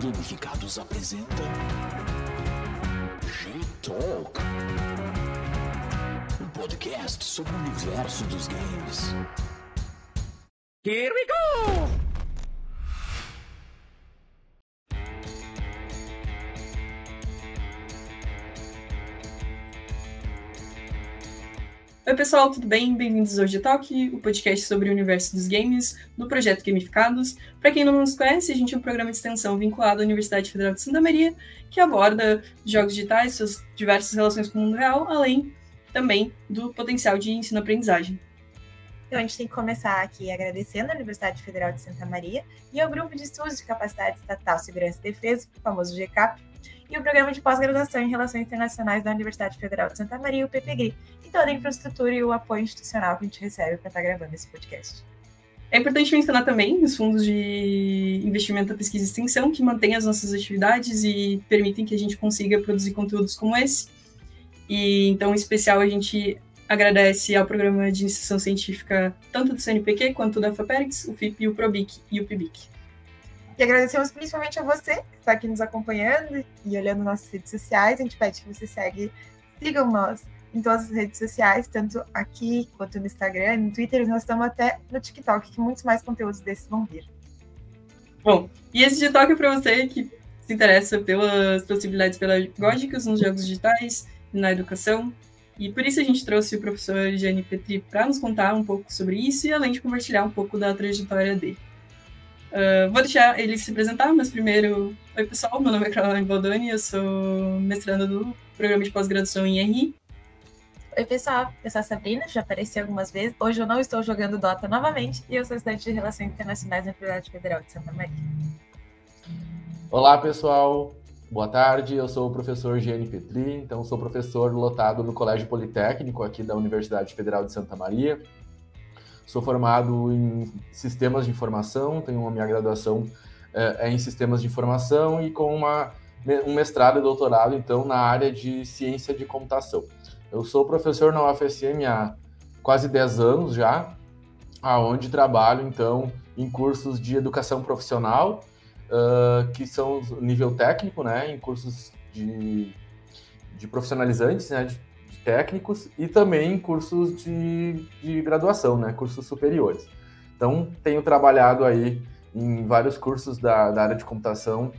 Gamificados apresenta G-Talk, um podcast sobre o universo dos games. Here we go! Oi pessoal, tudo bem? Bem-vindos ao G-Talk, o podcast sobre o universo dos games, do projeto Gamificados. Para quem não nos conhece, a gente é um programa de extensão vinculado à Universidade Federal de Santa Maria, que aborda jogos digitais, suas diversas relações com o mundo real, além também do potencial de ensino-aprendizagem. Então, a gente tem que começar aqui agradecendo a Universidade Federal de Santa Maria e ao Grupo de Estudos de Capacidade Estatal, Segurança e Defesa, o famoso GCAP, e o Programa de Pós-Graduação em Relações Internacionais da Universidade Federal de Santa Maria, o PPGRI, e toda a infraestrutura e o apoio institucional que a gente recebe para estar gravando esse podcast. É importante mencionar também os fundos de investimento da pesquisa e extensão, que mantêm as nossas atividades e permitem que a gente consiga produzir conteúdos como esse. E então, em especial, a gente agradece ao Programa de Iniciação Científica, tanto do CNPq quanto da FAPERGS, o FIP, o PROBIC e o PIBIC. E agradecemos principalmente a você que está aqui nos acompanhando e olhando nossas redes sociais. A gente pede que você sigam nós em todas as redes sociais, tanto aqui quanto no Instagram, no Twitter, nós estamos até no TikTok, que muitos mais conteúdos desses vão vir. Bom, e esse TikTok é para você que se interessa pelas possibilidades pedagógicas nos jogos digitais e na educação. E por isso a gente trouxe o professor Gianni Petri para nos contar um pouco sobre isso e além de compartilhar um pouco da trajetória dele. Vou deixar ele se apresentar, mas primeiro... Oi, pessoal, meu nome é Caroline Baldoni, eu sou mestranda do Programa de Pós-Graduação em RI. Oi, pessoal, eu sou a Sabrina, já apareci algumas vezes. Hoje eu não estou jogando Dota novamente e eu sou estudante de Relações Internacionais na Universidade Federal de Santa Maria. Olá, pessoal. Boa tarde, eu sou o professor Gianni Petri, então sou professor lotado no Colégio Politécnico aqui da Universidade Federal de Santa Maria. Sou formado em Sistemas de Informação, tenho a minha graduação em Sistemas de Informação e com um mestrado e doutorado, então, na área de Ciência de Computação. Eu sou professor na UFSM há quase 10 anos já, onde trabalho, então, em cursos de educação profissional, que são nível técnico, né, em cursos de profissionalizantes, né, de técnicos, e também em cursos de graduação, né, cursos superiores. Então, tenho trabalhado aí em vários cursos da área de computação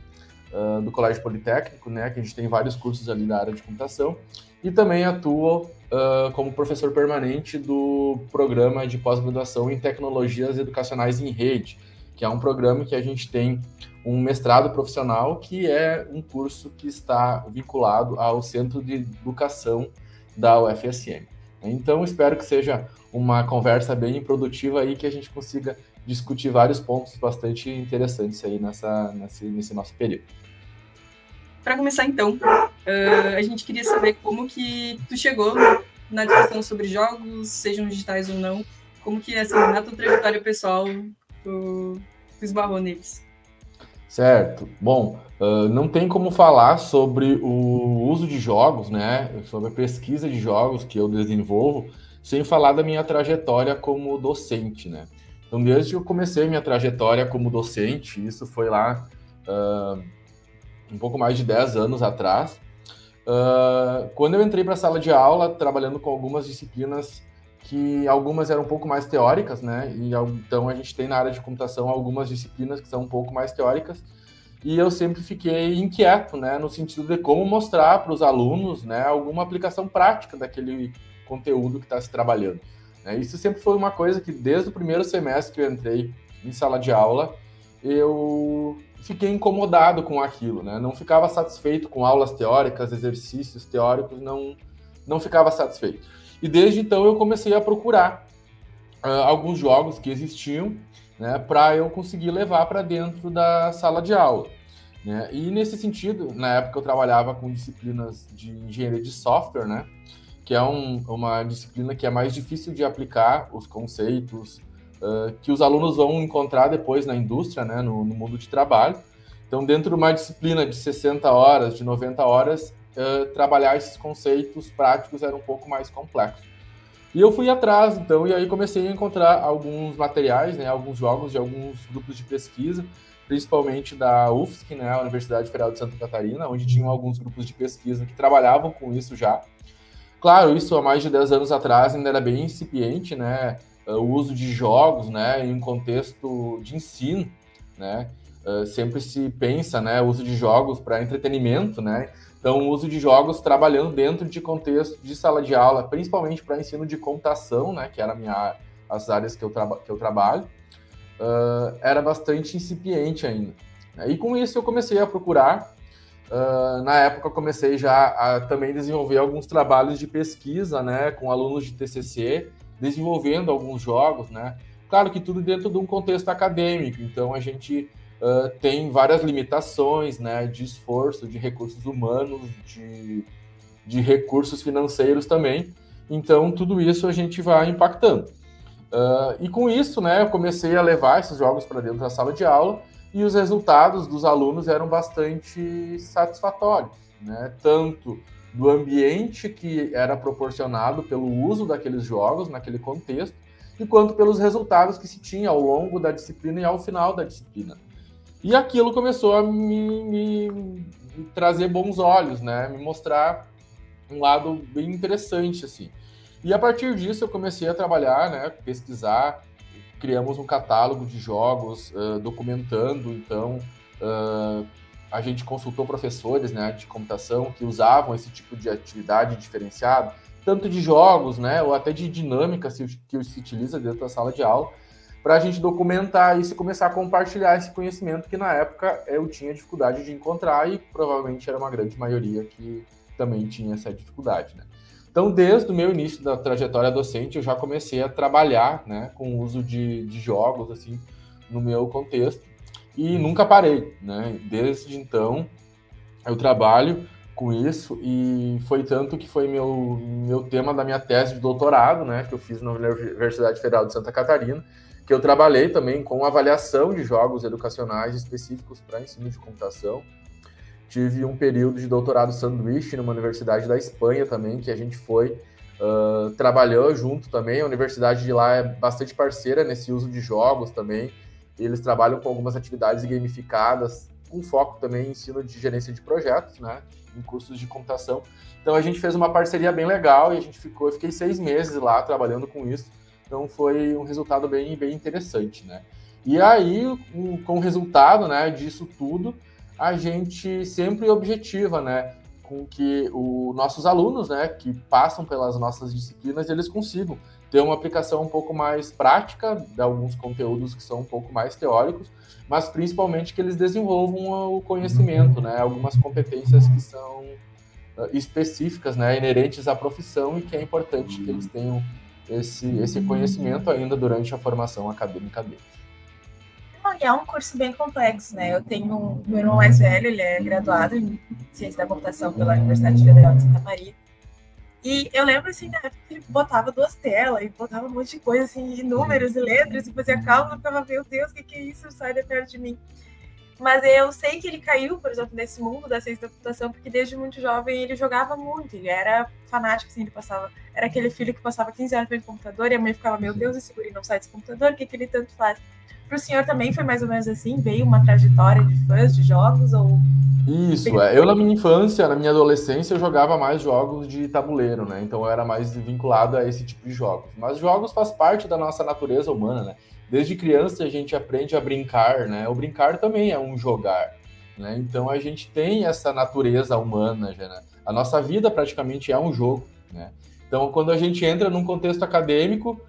do Colégio Politécnico, né, que a gente tem vários cursos ali da área de computação, e também atuo como professor permanente do Programa de Pós-Graduação em Tecnologias Educacionais em Rede, que é um programa que a gente tem um mestrado profissional, que é um curso que está vinculado ao Centro de Educação da UFSM. Então, espero que seja uma conversa bem produtiva aí, que a gente consiga discutir vários pontos bastante interessantes aí nesse nosso período. Para começar, então, a gente queria saber como que tu chegou na discussão sobre jogos, sejam digitais ou não, como que, assim, na tua trajetória pessoal, tu esbarrou neles. Certo. Bom, não tem como falar sobre o uso de jogos, né, sobre a pesquisa de jogos que eu desenvolvo, sem falar da minha trajetória como docente, né. Então, desde que eu comecei minha trajetória como docente, isso foi lá um pouco mais de 10 anos atrás, quando eu entrei para a sala de aula, trabalhando com algumas disciplinas que algumas eram um pouco mais teóricas, né? E então a gente tem na área de computação algumas disciplinas que são um pouco mais teóricas, e eu sempre fiquei inquieto, né? No sentido de como mostrar para os alunos, né, alguma aplicação prática daquele conteúdo que está se trabalhando, né? Isso sempre foi uma coisa que desde o primeiro semestre que eu entrei em sala de aula, eu fiquei incomodado com aquilo, né? Não ficava satisfeito com aulas teóricas, exercícios teóricos, não ficava satisfeito. E desde então eu comecei a procurar alguns jogos que existiam, né, para eu conseguir levar para dentro da sala de aula, né? E nesse sentido, na época eu trabalhava com disciplinas de engenharia de software, né, que é uma disciplina que é mais difícil de aplicar os conceitos que os alunos vão encontrar depois na indústria, né, no mundo de trabalho. Então, dentro de uma disciplina de 60 horas, de 90 horas, trabalhar esses conceitos práticos era um pouco mais complexo. E eu fui atrás, então, e aí comecei a encontrar alguns materiais, né, alguns jogos de alguns grupos de pesquisa, principalmente da UFSC, né, a Universidade Federal de Santa Catarina, onde tinham alguns grupos de pesquisa que trabalhavam com isso já. Claro, isso há mais de 10 anos atrás ainda era bem incipiente, né, o uso de jogos, né, em um contexto de ensino, né, sempre se pensa, né, o uso de jogos para entretenimento, né, então o uso de jogos trabalhando dentro de contexto de sala de aula, principalmente para ensino de computação, né, que era as áreas que eu trabalho, era bastante incipiente ainda. E com isso eu comecei a procurar. Na época eu comecei já a também desenvolver alguns trabalhos de pesquisa, né, com alunos de TCC, desenvolvendo alguns jogos, né. Claro que tudo dentro de um contexto acadêmico, então a gente tem várias limitações, né, de esforço, de recursos humanos, de recursos financeiros também. Então tudo isso a gente vai impactando. E com isso, né, eu comecei a levar esses jogos para dentro da sala de aula e os resultados dos alunos eram bastante satisfatórios, né, tanto do ambiente que era proporcionado pelo uso daqueles jogos naquele contexto, e quanto pelos resultados que se tinha ao longo da disciplina e ao final da disciplina. E aquilo começou a me trazer bons olhos, né, me mostrar um lado bem interessante, assim. E a partir disso eu comecei a trabalhar, né, pesquisar, criamos um catálogo de jogos, documentando, então a gente consultou professores, né, de computação que usavam esse tipo de atividade diferenciada, tanto de jogos, né, ou até de dinâmica que se utiliza dentro da sala de aula, para a gente documentar isso e começar a compartilhar esse conhecimento que na época eu tinha dificuldade de encontrar e provavelmente era uma grande maioria que também tinha essa dificuldade, né. Então, desde o meu início da trajetória docente, eu já comecei a trabalhar, né, com o uso de jogos, assim, no meu contexto, e nunca parei, né. Desde então, eu trabalho com isso, e foi tanto que foi meu tema da minha tese de doutorado, né, que eu fiz na Universidade Federal de Santa Catarina, que eu trabalhei também com avaliação de jogos educacionais específicos para ensino de computação. Tive um período de doutorado sanduíche numa universidade da Espanha também, que a gente foi, trabalhou junto também. A universidade de lá é bastante parceira nesse uso de jogos também. Eles trabalham com algumas atividades gamificadas, com foco também em ensino de gerência de projetos, né, em cursos de computação. Então a gente fez uma parceria bem legal e eu fiquei 6 meses lá trabalhando com isso. Então foi um resultado bem interessante, né. E aí, com o resultado, né, disso tudo, a gente sempre objetiva, né, com que os nossos alunos, né, que passam pelas nossas disciplinas, eles consigam ter uma aplicação um pouco mais prática de alguns conteúdos que são um pouco mais teóricos, mas principalmente que eles desenvolvam o conhecimento, né, algumas competências que são específicas, né, inerentes à profissão e que é importante que eles tenham esse conhecimento ainda durante a formação acadêmica deles. E é um curso bem complexo, né? Eu tenho meu irmão mais velho, ele é graduado em Ciência da Computação pela Universidade Federal de Santa Maria. E eu lembro, assim, na época que ele botava 2 telas e botava um monte de coisa, assim, e números e letras, e fazia cálculo, eu ficava, meu Deus, o que é isso? Sai de perto de mim. Mas eu sei que ele caiu, por exemplo, nesse mundo da ciência da computação, porque desde muito jovem ele jogava muito, ele era fanático, assim, era aquele filho que passava 15 horas pelo computador e a mãe ficava, meu Deus, esse guri não sai desse computador, o que ele tanto faz? Para o senhor também foi mais ou menos assim? Veio uma trajetória de fãs de jogos? Ou... Isso, eu na minha infância, na minha adolescência, eu jogava mais jogos de tabuleiro, né? Então eu era mais vinculado a esse tipo de jogos. Mas jogos faz parte da nossa natureza humana, né? Desde criança a gente aprende a brincar, né? O brincar também é um jogar, né? Então a gente tem essa natureza humana, já, né? A nossa vida praticamente é um jogo, né? Então quando a gente entra num contexto acadêmico,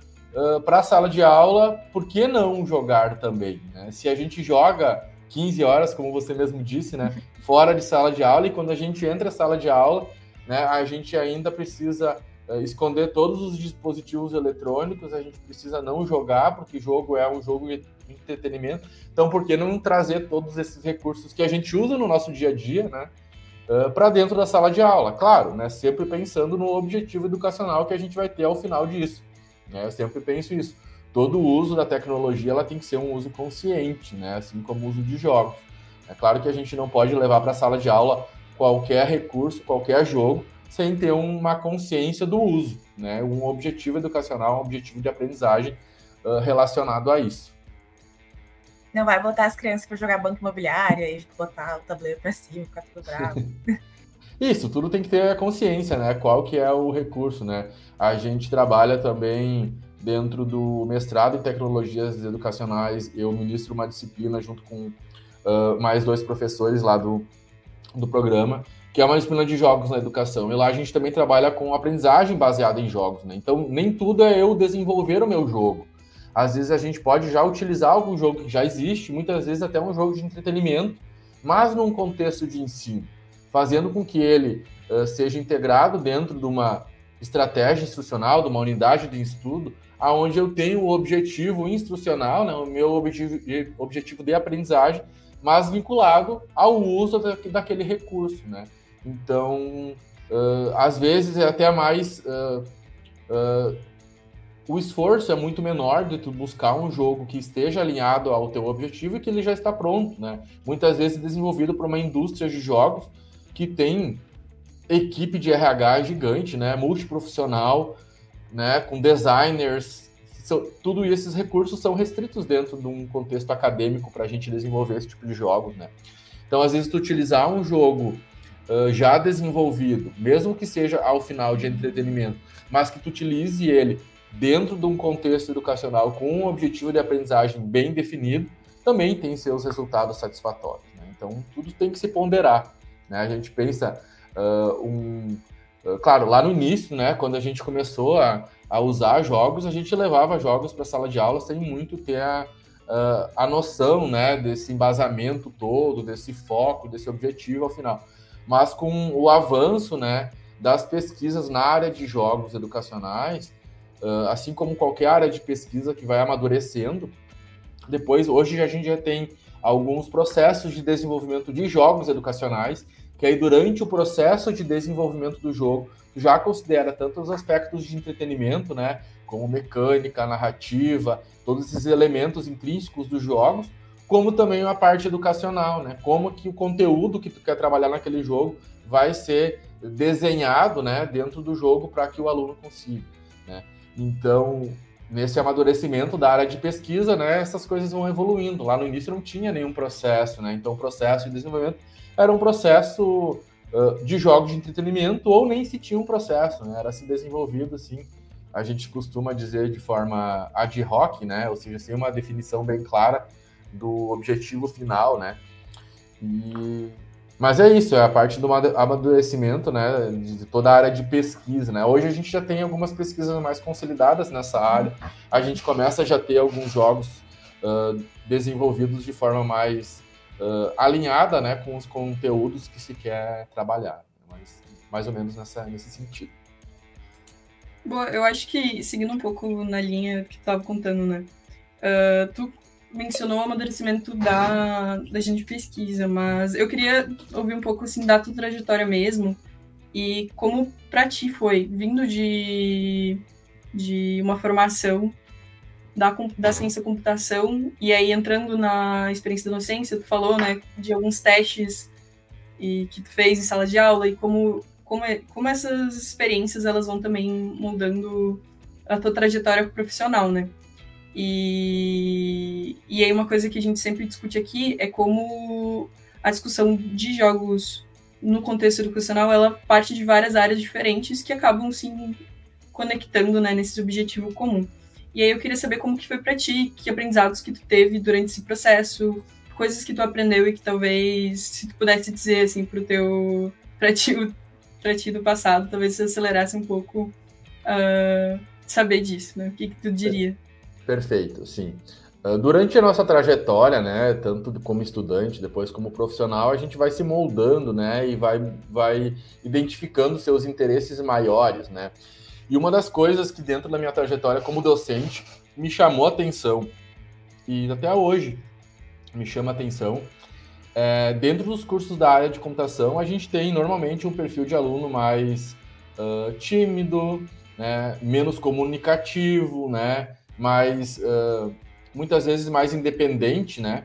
para a sala de aula, por que não jogar também, né? Se a gente joga 15 horas, como você mesmo disse, né, fora de sala de aula, e quando a gente entra na sala de aula, né, a gente ainda precisa esconder todos os dispositivos eletrônicos, a gente precisa não jogar, porque jogo é um jogo de entretenimento, então por que não trazer todos esses recursos que a gente usa no nosso dia a dia, né, para dentro da sala de aula? Claro, né, sempre pensando no objetivo educacional que a gente vai ter ao final disso. Eu sempre penso isso. Todo o uso da tecnologia ela tem que ser um uso consciente, né? Assim como o uso de jogos. É claro que a gente não pode levar para a sala de aula qualquer recurso, qualquer jogo, sem ter uma consciência do uso, né? Um objetivo educacional, um objetivo de aprendizagem relacionado a isso. Não vai botar as crianças para jogar banco imobiliário e botar o tabuleiro para cima, ficar tudo bravo. Isso, tudo tem que ter a consciência, né? Qual que é o recurso, né? A gente trabalha também dentro do mestrado em tecnologias educacionais. Eu ministro uma disciplina junto com mais 2 professores lá do programa, que é uma disciplina de jogos na educação. E lá a gente também trabalha com aprendizagem baseada em jogos, né? Então, nem tudo é eu desenvolver o meu jogo. Às vezes a gente pode já utilizar algum jogo que já existe, muitas vezes até um jogo de entretenimento, mas num contexto de ensino, fazendo com que ele seja integrado dentro de uma estratégia instrucional, de uma unidade de estudo, onde eu tenho o objetivo instrucional, né, o meu objetivo de aprendizagem, mas vinculado ao uso daquele recurso, né? Então, às vezes é até mais... o esforço é muito menor de tu buscar um jogo que esteja alinhado ao teu objetivo e que ele já está pronto, né? Muitas vezes desenvolvido por uma indústria de jogos que tem equipe de RH gigante, né? Multiprofissional, né? Com designers. Tudo esses recursos são restritos dentro de um contexto acadêmico para a gente desenvolver esse tipo de jogos, né? Então, às vezes, tu utilizar um jogo já desenvolvido, mesmo que seja ao final de entretenimento, mas que tu utilize ele dentro de um contexto educacional com um objetivo de aprendizagem bem definido, também tem seus resultados satisfatórios, né? Então, tudo tem que se ponderar, né? A gente pensa, claro, lá no início, né, quando a gente começou a usar jogos, a gente levava jogos para a sala de aula sem muito ter a noção, né, desse embasamento todo, desse foco, desse objetivo ao final. Mas com o avanço, né, das pesquisas na área de jogos educacionais, assim como qualquer área de pesquisa que vai amadurecendo, depois, hoje a gente já tem alguns processos de desenvolvimento de jogos educacionais, que aí durante o processo de desenvolvimento do jogo, já considera tanto os aspectos de entretenimento, né, como mecânica, narrativa, todos esses elementos intrínsecos dos jogos, como também a parte educacional, né, como que o conteúdo que tu quer trabalhar naquele jogo vai ser desenhado, né, dentro do jogo para que o aluno consiga, né. Então, nesse amadurecimento da área de pesquisa, né, essas coisas vão evoluindo. Lá no início não tinha nenhum processo, né, então o processo de desenvolvimento era um processo de jogos de entretenimento, ou nem se tinha um processo, né, era assim desenvolvido, assim, a gente costuma dizer de forma ad hoc, né, ou seja, sem uma definição bem clara do objetivo final, né. Mas é isso, é a parte do amadurecimento, né, de toda a área de pesquisa, né. Hoje a gente já tem algumas pesquisas mais consolidadas nessa área, a gente começa a já ter alguns jogos desenvolvidos de forma mais alinhada, né, com os conteúdos que se quer trabalhar, mas mais ou menos nesse sentido. Bom, eu acho que, seguindo um pouco na linha que tu estava contando, né, tu mencionou o amadurecimento da gente de pesquisa, mas eu queria ouvir um pouco, assim, da tua trajetória mesmo, e como para ti foi, vindo de uma formação da ciência da computação, e aí entrando na experiência da docência, tu falou, né, de alguns testes que tu fez em sala de aula, e como essas experiências, elas vão também moldando a tua trajetória profissional, né? E aí uma coisa que a gente sempre discute aqui é como a discussão de jogos no contexto educacional, ela parte de várias áreas diferentes que acabam se conectando, né, nesse objetivo comum. E aí eu queria saber como que foi para ti, que aprendizados que tu teve durante esse processo, coisas que tu aprendeu e que talvez, se tu pudesse dizer, assim, pra ti do passado, talvez você acelerasse um pouco saber disso, né? O que tu diria? Perfeito, sim. Durante a nossa trajetória, né, tanto como estudante, depois como profissional, a gente vai se moldando, né, e vai identificando seus interesses maiores, né. E uma das coisas que dentro da minha trajetória como docente me chamou a atenção, e até hoje me chama a atenção, dentro dos cursos da área de computação, a gente tem normalmente um perfil de aluno mais tímido, né, menos comunicativo, né, muitas vezes mais independente, né?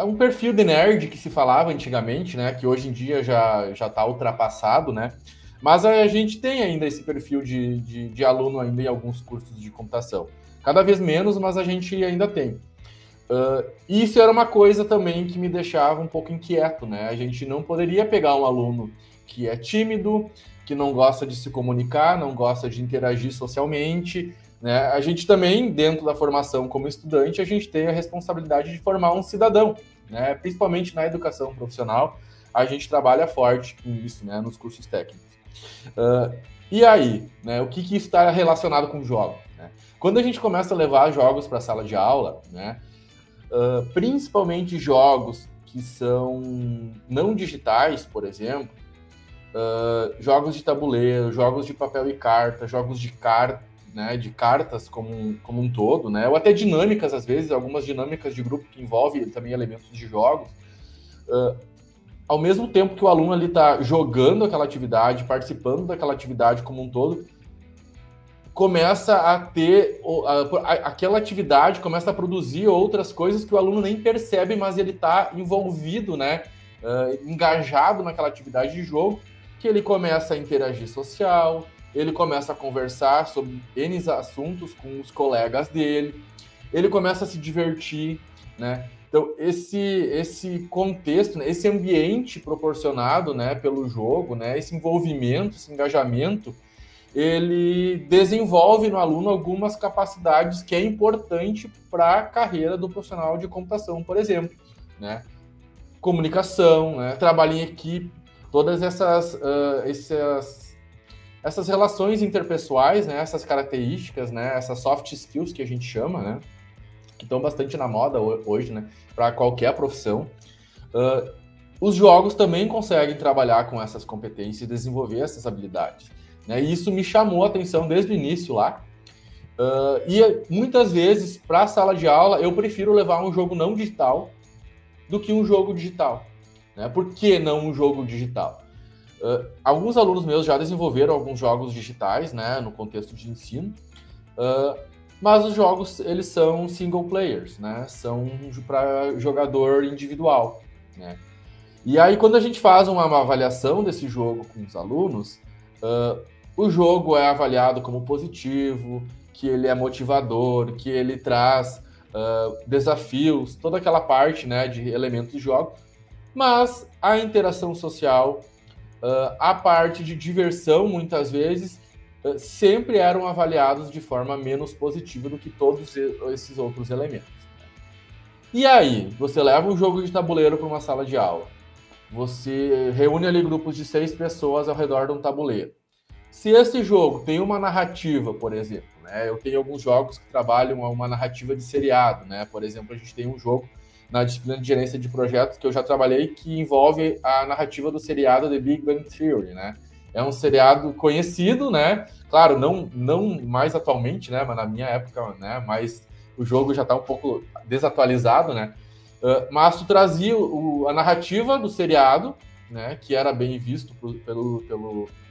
um perfil de nerd que se falava antigamente, né? Que hoje em dia já está ultrapassado, né? Mas a gente tem ainda esse perfil de aluno ainda em alguns cursos de computação. Cada vez menos, mas a gente ainda tem. Isso era uma coisa também que me deixava um pouco inquieto, né? A gente não poderia pegar um aluno que é tímido, que não gosta de se comunicar, não gosta de interagir socialmente, né? A gente também, dentro da formação como estudante, a gente tem a responsabilidade de formar um cidadão, né? Principalmente na educação profissional, a gente trabalha forte com isso, né? Nos cursos técnicos. E aí, né? O que isso está relacionado com jogos? Né? Quando a gente começa a levar jogos para a sala de aula, né? Principalmente jogos que são não digitais, por exemplo, jogos de tabuleiro, jogos de papel e carta, jogos de né, de cartas como um todo, né, ou até dinâmicas, às vezes, algumas dinâmicas de grupo que envolvem também elementos de jogos, ao mesmo tempo que o aluno ali está jogando aquela atividade, participando daquela atividade como um todo, começa a ter aquela atividade, começa a produzir outras coisas que o aluno nem percebe, mas ele está envolvido, né, engajado naquela atividade de jogo, que ele começa a interagir social, ele começa a conversar sobre N assuntos com os colegas dele, ele começa a se divertir, né? Então, esse contexto, né, esse ambiente proporcionado, né, pelo jogo, né, esse envolvimento, esse engajamento, ele desenvolve no aluno algumas capacidades que é importante para a carreira do profissional de computação, por exemplo, né? Comunicação, né? Trabalho em equipe, todas essas relações interpessoais, né? Essas características, né? Essas soft skills que a gente chama, né? Que estão bastante na moda hoje, né? Para qualquer profissão. Os jogos também conseguem trabalhar com essas competências e desenvolver essas habilidades. Né? E isso me chamou a atenção desde o início lá. E muitas vezes, para a sala de aula, eu prefiro levar um jogo não digital do que um jogo digital. Né? Por que não um jogo digital? Alguns alunos meus já desenvolveram alguns jogos digitais, né, no contexto de ensino, mas os jogos, eles são single players, né? São para jogador individual. Né? E aí, quando a gente faz uma avaliação desse jogo com os alunos, o jogo é avaliado como positivo, que ele é motivador, que ele traz desafios, toda aquela parte, né, de elementos de jogo, mas a interação social, a parte de diversão, muitas vezes, sempre eram avaliados de forma menos positiva do que todos esses outros elementos. E aí, você leva um jogo de tabuleiro para uma sala de aula, você reúne ali grupos de 6 pessoas ao redor de um tabuleiro. Se esse jogo tem uma narrativa, por exemplo, né? Eu tenho alguns jogos que trabalham uma narrativa de seriado, né? Por exemplo, a gente tem um jogo na disciplina de gerência de projetos que eu já trabalhei que envolve a narrativa do seriado The Big Bang Theory, né? É um seriado conhecido, né? Claro, não mais atualmente, né? Mas na minha época, né? Mas o jogo já está um pouco desatualizado, né? Mas tu trazia a narrativa do seriado, né? Que era bem visto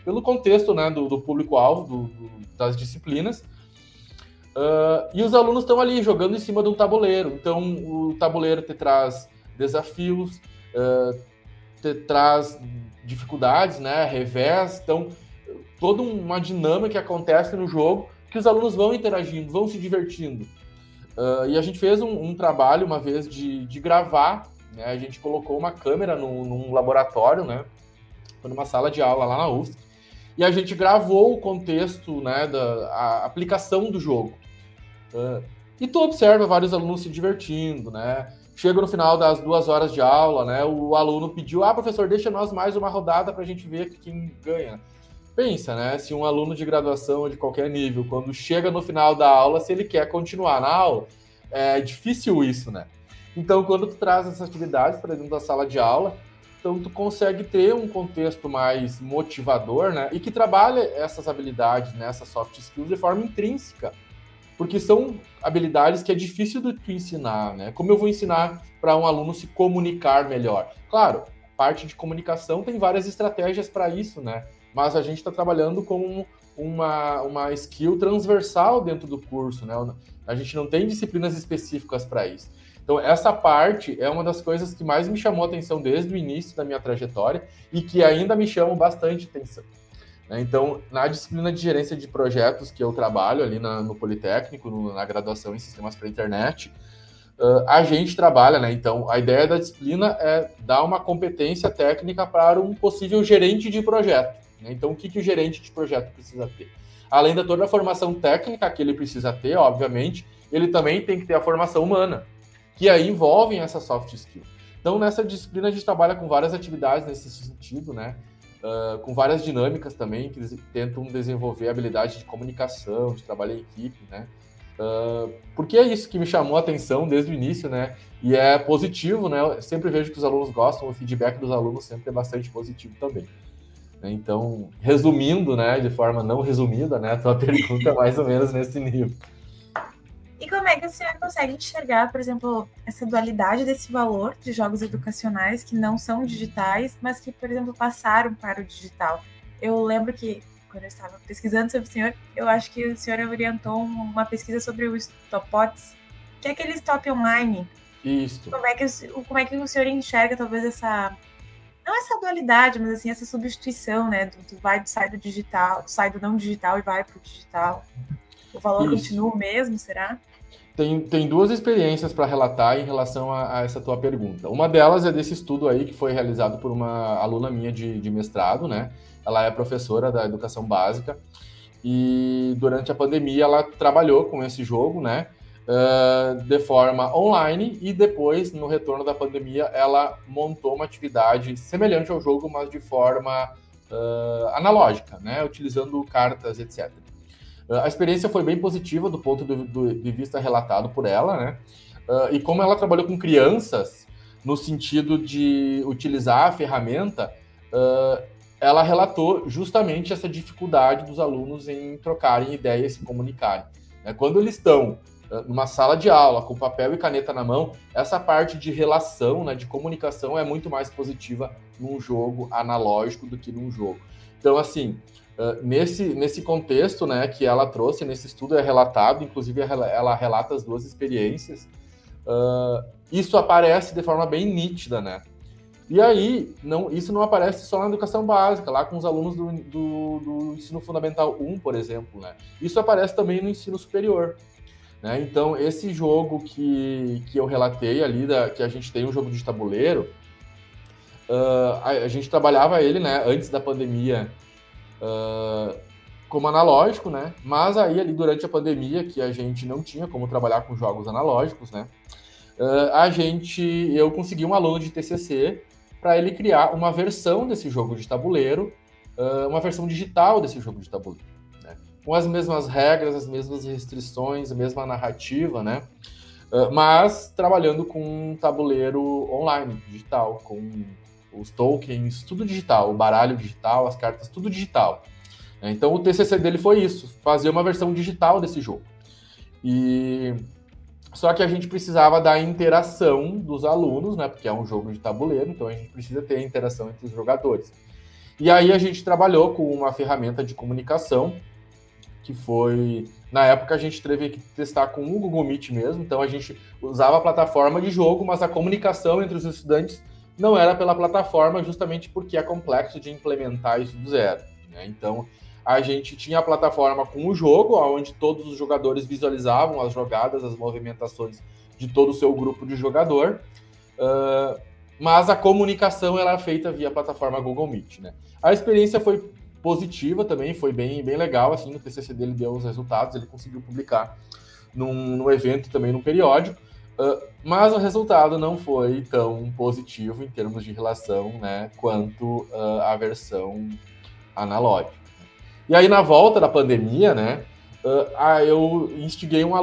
pelo contexto, né, do público-alvo, das disciplinas. E os alunos estão ali jogando em cima de um tabuleiro. Então, o tabuleiro te traz desafios, te traz dificuldades, né, revés. Então, toda uma dinâmica que acontece no jogo que os alunos vão interagindo, vão se divertindo. E a gente fez um trabalho uma vez de gravar, né, a gente colocou uma câmera num laboratório, né, numa sala de aula lá na UFSC, e a gente gravou o contexto, né, a aplicação do jogo. E tu observa vários alunos se divertindo, né? Chega no final das 2 horas de aula, né? O aluno pediu, professor, deixa nós mais uma rodada para a gente ver quem ganha. Pensa, né? Se um aluno de graduação ou de qualquer nível, quando chega no final da aula, se ele quer continuar na aula, é difícil isso, né? Então, quando tu traz essas atividades para dentro da sala de aula, então tu consegue ter um contexto mais motivador, né? E que trabalha essas habilidades, né? Essas soft skills de forma intrínseca. Porque são habilidades que é difícil de tu ensinar, né? Como eu vou ensinar para um aluno se comunicar melhor? Claro, parte de comunicação tem várias estratégias para isso, né? Mas a gente está trabalhando com uma skill transversal dentro do curso, né? A gente não tem disciplinas específicas para isso. Então, essa parte é uma das coisas que mais me chamou a atenção desde o início da minha trajetória e que ainda me chama bastante atenção. Então, na disciplina de gerência de projetos que eu trabalho ali no Politécnico, na graduação em sistemas para a internet, a gente trabalha, né? Então, a ideia da disciplina é dar uma competência técnica para um possível gerente de projeto. Né? Então, o que o gerente de projeto precisa ter? Além de toda a formação técnica que ele precisa ter, obviamente, ele também tem que ter a formação humana, que aí envolvem essa soft skill. Então, nessa disciplina, a gente trabalha com várias atividades nesse sentido, né? Com várias dinâmicas também, que tentam desenvolver a habilidade de comunicação, de trabalho em equipe, né? Porque é isso que me chamou a atenção desde o início, né? E é positivo, né? Eu sempre vejo que os alunos gostam, o feedback dos alunos sempre é bastante positivo também. Então, resumindo, né, de forma não resumida, né, a tua pergunta é mais ou menos nesse nível. E como é que o senhor consegue enxergar, por exemplo, essa dualidade desse valor de jogos educacionais que não são digitais, mas que, por exemplo, passaram para o digital? Eu lembro que, quando eu estava pesquisando sobre o senhor, eu acho que o senhor orientou uma pesquisa sobre o Stopots, que é aquele stop online. Isso. Como é que o senhor enxerga, talvez, essa... Não essa dualidade, mas assim, essa substituição, né? Sai do digital, sai do não digital e vai para o digital. O valor continua o mesmo, será? Tem duas experiências para relatar em relação a essa tua pergunta. Uma delas é desse estudo aí que foi realizado por uma aluna minha de mestrado, né? Ela é professora da educação básica e durante a pandemia ela trabalhou com esse jogo, né? De forma online e depois, no retorno da pandemia, ela montou uma atividade semelhante ao jogo, mas de forma analógica, né? Utilizando cartas, etc. A experiência foi bem positiva do ponto de vista relatado por ela, né? E como ela trabalhou com crianças, no sentido de utilizar a ferramenta, ela relatou justamente essa dificuldade dos alunos em trocarem ideias e se comunicarem. Quando eles estão numa sala de aula, com papel e caneta na mão, essa parte de relação, né, de comunicação é muito mais positiva num jogo analógico do que num jogo. Então, assim, nesse contexto, né, que ela trouxe, nesse estudo é relatado, inclusive ela relata as duas experiências, isso aparece de forma bem nítida, né? E aí, isso não aparece só na educação básica, lá com os alunos do ensino fundamental 1, por exemplo, né? Isso aparece também no ensino superior. Né? Então, esse jogo que eu relatei ali, que a gente tem um jogo de tabuleiro, a gente trabalhava ele, né, antes da pandemia, como analógico, né? Mas aí ali durante a pandemia, que a gente não tinha como trabalhar com jogos analógicos, né? Eu consegui um aluno de TCC para ele criar uma versão desse jogo de tabuleiro, uma versão digital desse jogo de tabuleiro, né? Com as mesmas regras, as mesmas restrições, a mesma narrativa, né? Mas trabalhando com um tabuleiro online, digital, com os tokens, tudo digital, o baralho digital, as cartas, tudo digital. Então o TCC dele foi isso, fazer uma versão digital desse jogo. Só que a gente precisava da interação dos alunos, né? Porque é um jogo de tabuleiro, então a gente precisa ter a interação entre os jogadores. E aí a gente trabalhou com uma ferramenta de comunicação, que foi... Na época a gente teve que testar com o Google Meet mesmo, então a gente usava a plataforma de jogo, mas a comunicação entre os estudantes não era pela plataforma, justamente porque é complexo de implementar isso do zero, né? Então, a gente tinha a plataforma com o jogo, onde todos os jogadores visualizavam as jogadas, as movimentações de todo o seu grupo de jogador, mas a comunicação era feita via plataforma Google Meet, né? A experiência foi positiva também, foi bem legal, assim, no TCC dele deu os resultados, ele conseguiu publicar num evento também, num periódico, mas o resultado não foi tão positivo em termos de relação, né, quanto a versão analógica. E aí, na volta da pandemia, né, eu instiguei um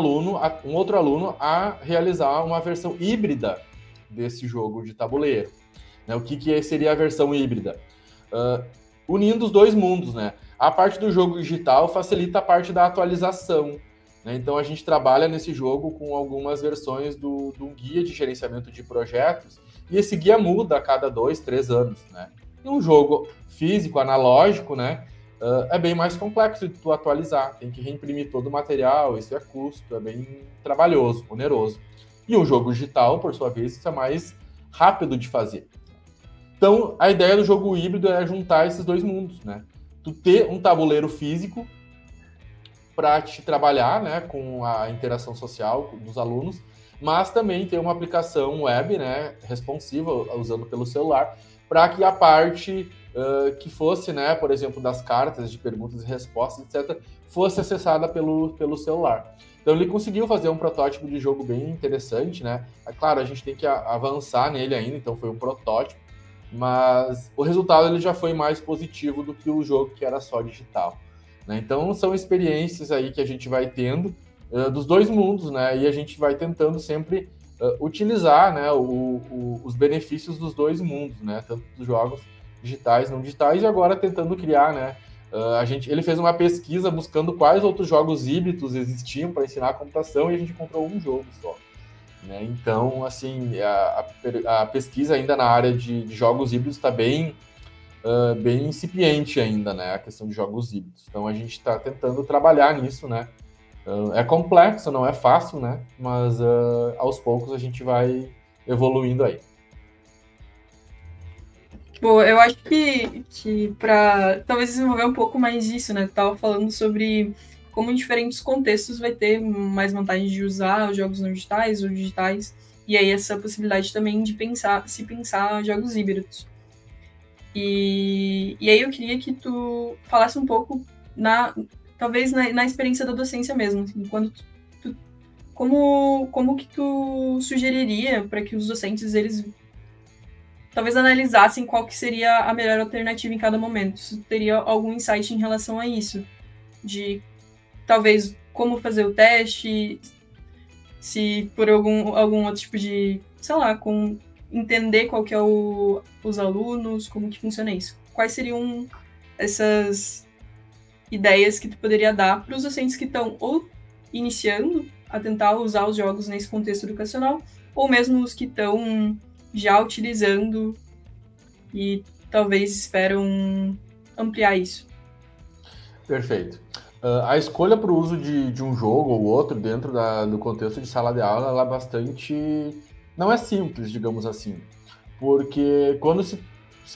outro aluno a realizar uma versão híbrida desse jogo de tabuleiro. Né? O que seria a versão híbrida? Unindo os dois mundos, né? A parte do jogo digital facilita a parte da atualização, né? Então a gente trabalha nesse jogo com algumas versões do guia de gerenciamento de projetos, e esse guia muda a cada 2, 3 anos, né? E um jogo físico, analógico, né? É bem mais complexo de tu atualizar, tem que reimprimir todo o material, isso é custo, é bem trabalhoso, oneroso. E um jogo digital, por sua vez, isso é mais rápido de fazer. Então, a ideia do jogo híbrido é juntar esses dois mundos, né? Tu ter um tabuleiro físico para te trabalhar, né, com a interação social dos alunos, mas também ter uma aplicação web, né, responsiva, usando pelo celular, para que a parte que fosse, né, por exemplo, das cartas de perguntas e respostas, etc., fosse acessada pelo celular. Então ele conseguiu fazer um protótipo de jogo bem interessante, né? É claro, a gente tem que avançar nele ainda, então foi um protótipo, mas o resultado ele já foi mais positivo do que o jogo que era só digital, né? Então são experiências aí que a gente vai tendo dos dois mundos, né? E a gente vai tentando sempre utilizar, né, os benefícios dos dois mundos, né? Tanto dos jogos digitais, não digitais, e agora tentando criar, né? Ele fez uma pesquisa buscando quais outros jogos híbridos existiam para ensinar a computação e a gente encontrou um jogo só, né? Então, assim, a pesquisa ainda na área de jogos híbridos está bem incipiente ainda, né? A questão de jogos híbridos. Então, a gente está tentando trabalhar nisso, né? É complexo, não é fácil, né? Mas aos poucos a gente vai evoluindo aí. Bom, eu acho que para talvez desenvolver um pouco mais isso, né? Tava falando sobre como em diferentes contextos vai ter mais vantagem de usar os jogos não digitais ou digitais, e aí essa possibilidade também de pensar jogos híbridos. E aí eu queria que tu falasse um pouco talvez na experiência da docência mesmo, assim, quando como que tu sugeriria para que os docentes eles talvez analisassem qual que seria a melhor alternativa em cada momento? Se teria algum insight em relação a isso, de talvez como fazer o teste, se por algum outro tipo de, sei lá, entender qual que é os alunos, como que funciona isso? Quais seriam essas ideias que tu poderia dar para os docentes que estão ou iniciando a tentar usar os jogos nesse contexto educacional, ou mesmo os que estão já utilizando e talvez esperam ampliar isso? Perfeito. A escolha para o uso de um jogo ou outro dentro do contexto de sala de aula, ela é bastante... não é simples, digamos assim, porque quando se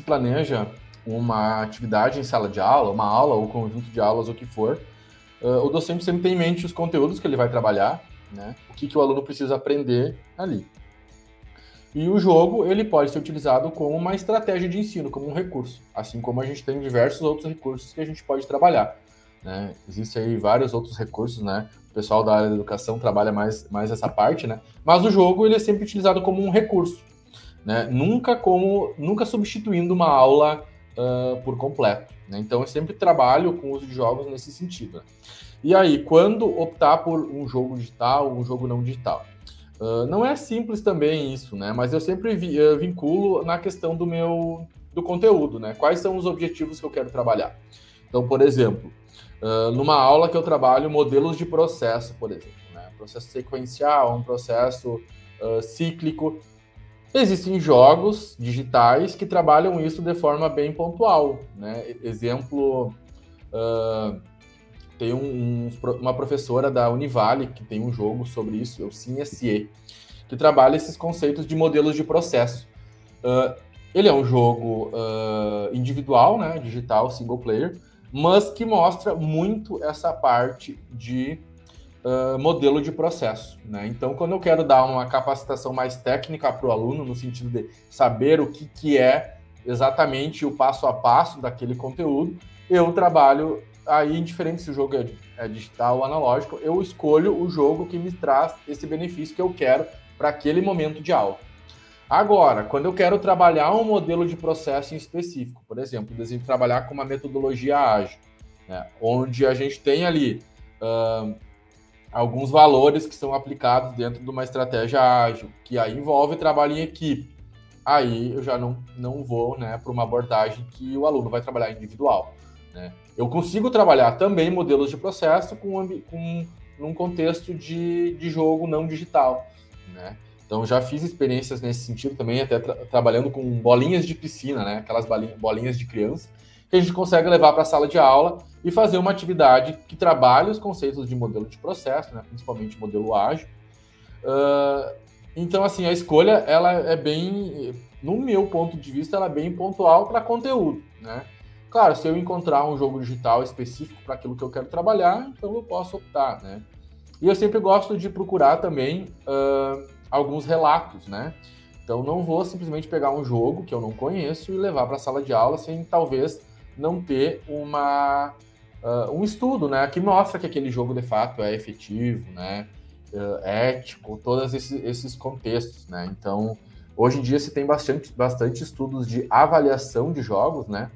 planeja uma atividade em sala de aula, uma aula ou conjunto de aulas, o que for, o docente sempre tem em mente os conteúdos que ele vai trabalhar, né? O que o aluno precisa aprender ali. E o jogo, ele pode ser utilizado como uma estratégia de ensino, como um recurso, assim como a gente tem diversos outros recursos que a gente pode trabalhar, né? Existem aí vários outros recursos, né? O pessoal da área da educação trabalha mais essa parte, né? Mas o jogo, ele é sempre utilizado como um recurso, né? Nunca substituindo uma aula por completo, né? Então, eu sempre trabalho com o uso de jogos nesse sentido, né? E aí, quando optar por um jogo digital, um jogo não digital? Não é simples também isso, né? Mas eu sempre vinculo na questão do conteúdo, né? Quais são os objetivos que eu quero trabalhar? Então, por exemplo, numa aula que eu trabalho modelos de processo, por exemplo, né? Processo sequencial, um processo cíclico. Existem jogos digitais que trabalham isso de forma bem pontual, né? Exemplo, tem uma professora da Univale que tem um jogo sobre isso, o SimSE, que trabalha esses conceitos de modelos de processo. Ele é um jogo individual, né, digital, single player, mas que mostra muito essa parte de modelo de processo, né? Então, quando eu quero dar uma capacitação mais técnica para o aluno, no sentido de saber o que é exatamente o passo a passo daquele conteúdo, eu trabalho aí, indiferente se o jogo é digital ou analógico, eu escolho o jogo que me traz esse benefício que eu quero para aquele momento de aula. Agora, quando eu quero trabalhar um modelo de processo em específico, por exemplo, desejo trabalhar com uma metodologia ágil, né, onde a gente tem ali alguns valores que são aplicados dentro de uma estratégia ágil, que aí envolve trabalho em equipe. Aí eu já não vou, né, para uma abordagem que o aluno vai trabalhar individual, né? Eu consigo trabalhar também modelos de processo num contexto de jogo não digital, né? Então, já fiz experiências nesse sentido também, até trabalhando com bolinhas de piscina, né? Aquelas bolinhas de criança, que a gente consegue levar para a sala de aula e fazer uma atividade que trabalhe os conceitos de modelo de processo, né? Principalmente modelo ágil, Então, assim, a escolha, ela é bem, no meu ponto de vista, ela é bem pontual para conteúdo, né? Claro, se eu encontrar um jogo digital específico para aquilo que eu quero trabalhar, então eu posso optar, né? E eu sempre gosto de procurar também alguns relatos, né? Então, não vou simplesmente pegar um jogo que eu não conheço e levar para a sala de aula sem talvez não ter um estudo, né? Que mostra que aquele jogo de fato é efetivo, né? Ético, todos esses contextos, né? Então, hoje em dia se tem bastante estudos de avaliação de jogos, né?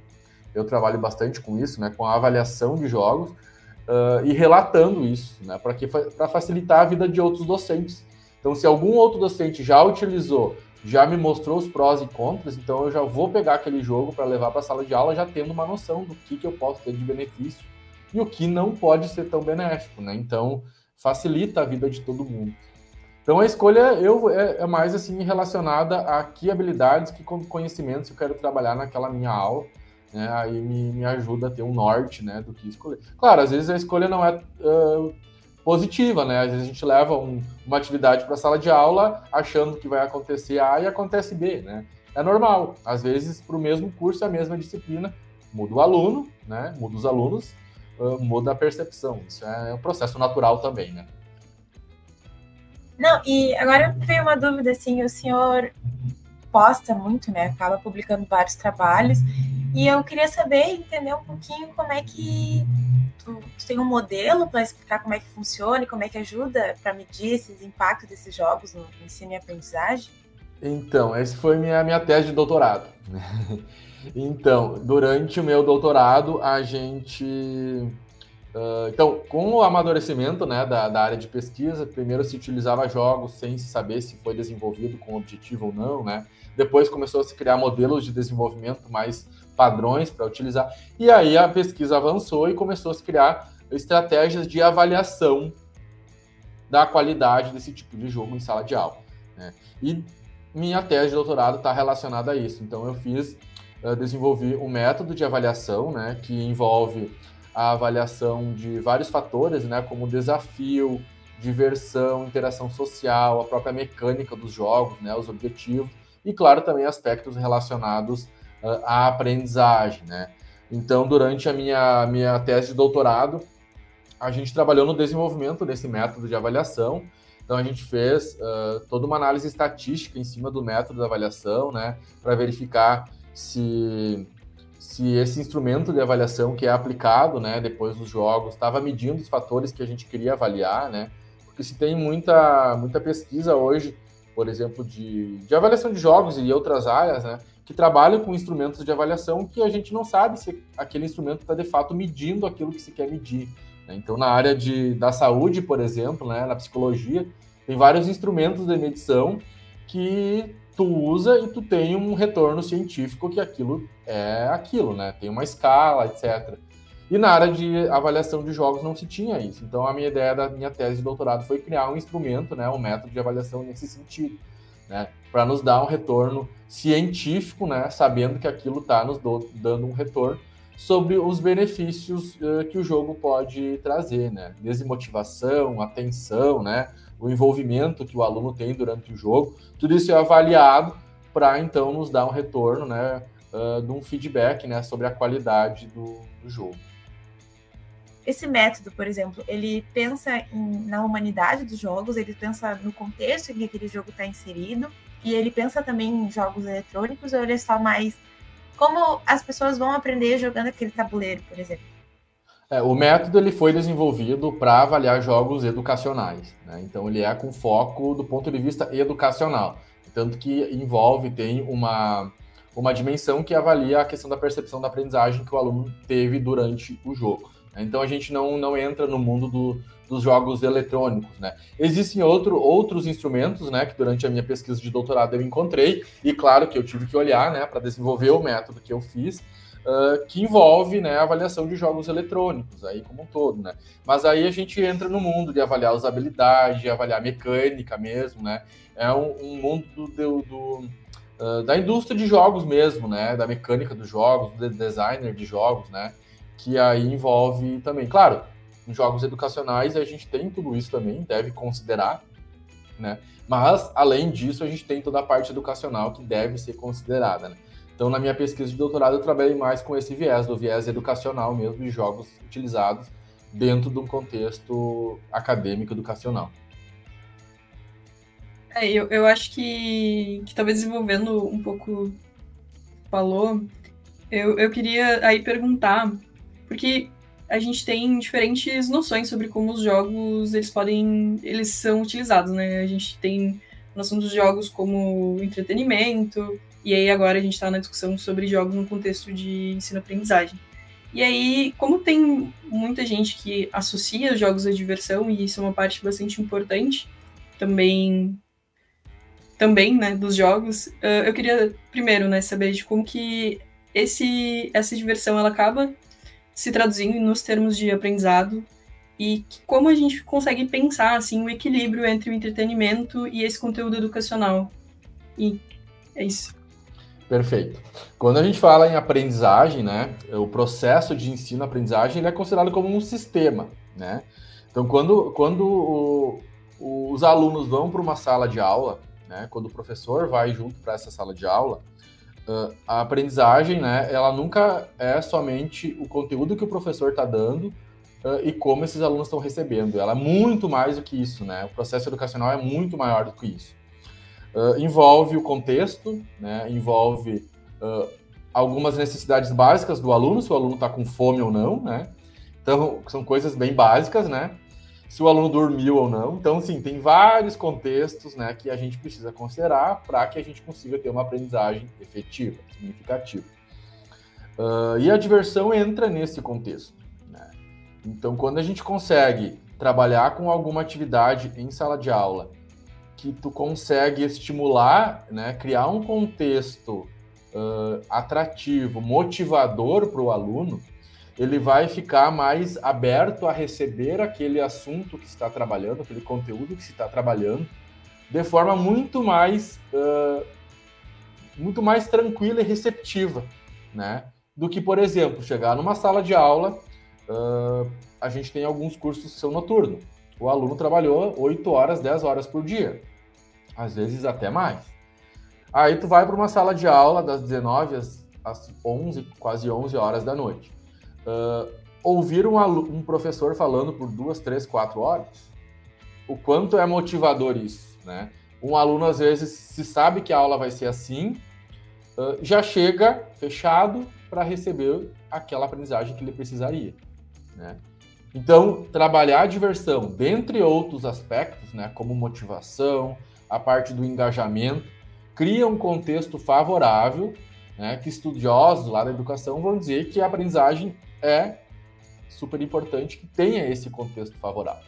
Eu trabalho bastante com isso, né? Com a avaliação de jogos e relatando isso, né? Para facilitar a vida de outros docentes. Então, se algum outro docente já utilizou, já me mostrou os prós e contras, então eu já vou pegar aquele jogo para levar para a sala de aula já tendo uma noção do que eu posso ter de benefício e o que não pode ser tão benéfico, né? Então, facilita a vida de todo mundo. Então, a escolha é mais assim relacionada a que habilidades, que conhecimentos eu quero trabalhar naquela minha aula, né? Aí me ajuda a ter um norte, né, do que escolher. Claro, às vezes a escolha não é positiva, né? Às vezes a gente leva uma atividade para a sala de aula achando que vai acontecer A e acontece B, né? É normal. Às vezes, para o mesmo curso, a mesma disciplina, muda o aluno, né? Muda os alunos, muda a percepção. Isso é um processo natural também, né? Não, e agora eu tenho uma dúvida, assim, o senhor posta muito, né? Acaba publicando vários trabalhos, e eu queria saber, entender um pouquinho como é que tu tem um modelo para explicar como é que funciona e como é que ajuda para medir esses impactos desses jogos no ensino e aprendizagem? Então, essa foi minha tese de doutorado. Então, durante o meu doutorado, a gente... Então, com o amadurecimento, né, da área de pesquisa, primeiro se utilizava jogos sem saber se foi desenvolvido com objetivo ou não, né? Depois começou a se criar modelos de desenvolvimento mais padrões para utilizar. E aí a pesquisa avançou e começou a se criar estratégias de avaliação da qualidade desse tipo de jogo em sala de aula, né? E minha tese de doutorado está relacionada a isso. Então, desenvolvi um método de avaliação, né, que envolve a avaliação de vários fatores, né, como desafio, diversão, interação social, a própria mecânica dos jogos, né, os objetivos, e, claro, também aspectos relacionados à aprendizagem, né. Então, durante a minha tese de doutorado, a gente trabalhou no desenvolvimento desse método de avaliação. Então, a gente fez toda uma análise estatística em cima do método de avaliação, né, para verificar se esse instrumento de avaliação que é aplicado, né, depois dos jogos, estava medindo os fatores que a gente queria avaliar, né, porque se tem muita pesquisa hoje, por exemplo, de avaliação de jogos e outras áreas, né, que trabalham com instrumentos de avaliação que a gente não sabe se aquele instrumento está, de fato, medindo aquilo que se quer medir, né. Então, na área da saúde, por exemplo, né, na psicologia, tem vários instrumentos de medição que tu usa e tu tem um retorno científico que aquilo é aquilo, né? Tem uma escala, etc. E na área de avaliação de jogos não se tinha isso. Então, a minha ideia da minha tese de doutorado foi criar um instrumento, né, um método de avaliação nesse sentido, né, para nos dar um retorno científico, né, sabendo que aquilo está nos dando um retorno sobre os benefícios que o jogo pode trazer, né? Desde motivação, atenção, né, o envolvimento que o aluno tem durante o jogo, tudo isso é avaliado para, então, nos dar um retorno, né, de um feedback, né, sobre a qualidade do jogo. Esse método, por exemplo, ele pensa na humanidade dos jogos, ele pensa no contexto em que aquele jogo está inserido, e ele pensa também em jogos eletrônicos, ou ele é só mais como as pessoas vão aprender jogando aquele tabuleiro, por exemplo? O método ele foi desenvolvido para avaliar jogos educacionais, né? Então ele é com foco do ponto de vista educacional, tanto que tem uma dimensão que avalia a questão da percepção da aprendizagem que o aluno teve durante o jogo. Então a gente não entra no mundo dos jogos eletrônicos, né? Existem outros instrumentos, né, que durante a minha pesquisa de doutorado eu encontrei, e claro que eu tive que olhar, né, para desenvolver o método que eu fiz, que envolve, né, a avaliação de jogos eletrônicos, aí como um todo, né? Mas aí a gente entra no mundo de avaliar usabilidade, de avaliar mecânica mesmo, né? É um mundo da indústria de jogos mesmo, né? Da mecânica dos jogos, do designer de jogos, né? Que aí envolve também, claro, em jogos educacionais a gente tem tudo isso também, deve considerar, né? Mas, além disso, a gente tem toda a parte educacional que deve ser considerada, né? Então, na minha pesquisa de doutorado, eu trabalhei mais com esse viés, do viés educacional mesmo, de jogos utilizados dentro de um contexto acadêmico educacional. Eu acho que talvez desenvolvendo um pouco falou, eu queria aí perguntar, porque a gente tem diferentes noções sobre como os jogos eles são utilizados, né? A gente tem noção dos jogos como entretenimento, e aí agora a gente está na discussão sobre jogos no contexto de ensino-aprendizagem. E aí, como tem muita gente que associa os jogos à diversão, e isso é uma parte bastante importante também, né, dos jogos, eu queria primeiro, né, saber de como que essa diversão ela acaba se traduzindo nos termos de aprendizado e como a gente consegue pensar assim o equilíbrio entre o entretenimento e esse conteúdo educacional. E é isso. Perfeito. Quando a gente fala em aprendizagem, né, o processo de ensino-aprendizagem ele é considerado como um sistema, né? Então, quando os alunos vão para uma sala de aula, né, quando o professor vai junto para essa sala de aula, a aprendizagem, né, ela nunca é somente o conteúdo que o professor está dando e como esses alunos estão recebendo. Ela é muito mais do que isso, né? O processo educacional é muito maior do que isso. Envolve o contexto, né? Envolve algumas necessidades básicas do aluno, se o aluno está com fome ou não, né? Então, são coisas bem básicas, né? Se o aluno dormiu ou não. Então, sim, tem vários contextos, né, que a gente precisa considerar para que a gente consiga ter uma aprendizagem efetiva, significativa. E a diversão entra nesse contexto, né? Então, quando a gente consegue trabalhar com alguma atividade em sala de aula, que tu consegue estimular, né, criar um contexto atrativo, motivador para o aluno, ele vai ficar mais aberto a receber aquele assunto que está trabalhando, aquele conteúdo que se está trabalhando, de forma muito mais tranquila e receptiva, né? Do que, por exemplo, chegar numa sala de aula, a gente tem alguns cursos que são noturnos. O aluno trabalhou 8 horas, 10 horas por dia, às vezes até mais. Aí tu vai para uma sala de aula das 19 às 11, quase 11 horas da noite. Ouvir um professor falando por 2, 3, 4 horas, o quanto é motivador isso, né? Um aluno, às vezes, se sabe que a aula vai ser assim, já chega fechado para receber aquela aprendizagem que ele precisaria, né? Então, trabalhar a diversão, dentre outros aspectos, né, como motivação, a parte do engajamento, cria um contexto favorável, né, que estudiosos lá da educação vão dizer que a aprendizagem é super importante que tenha esse contexto favorável.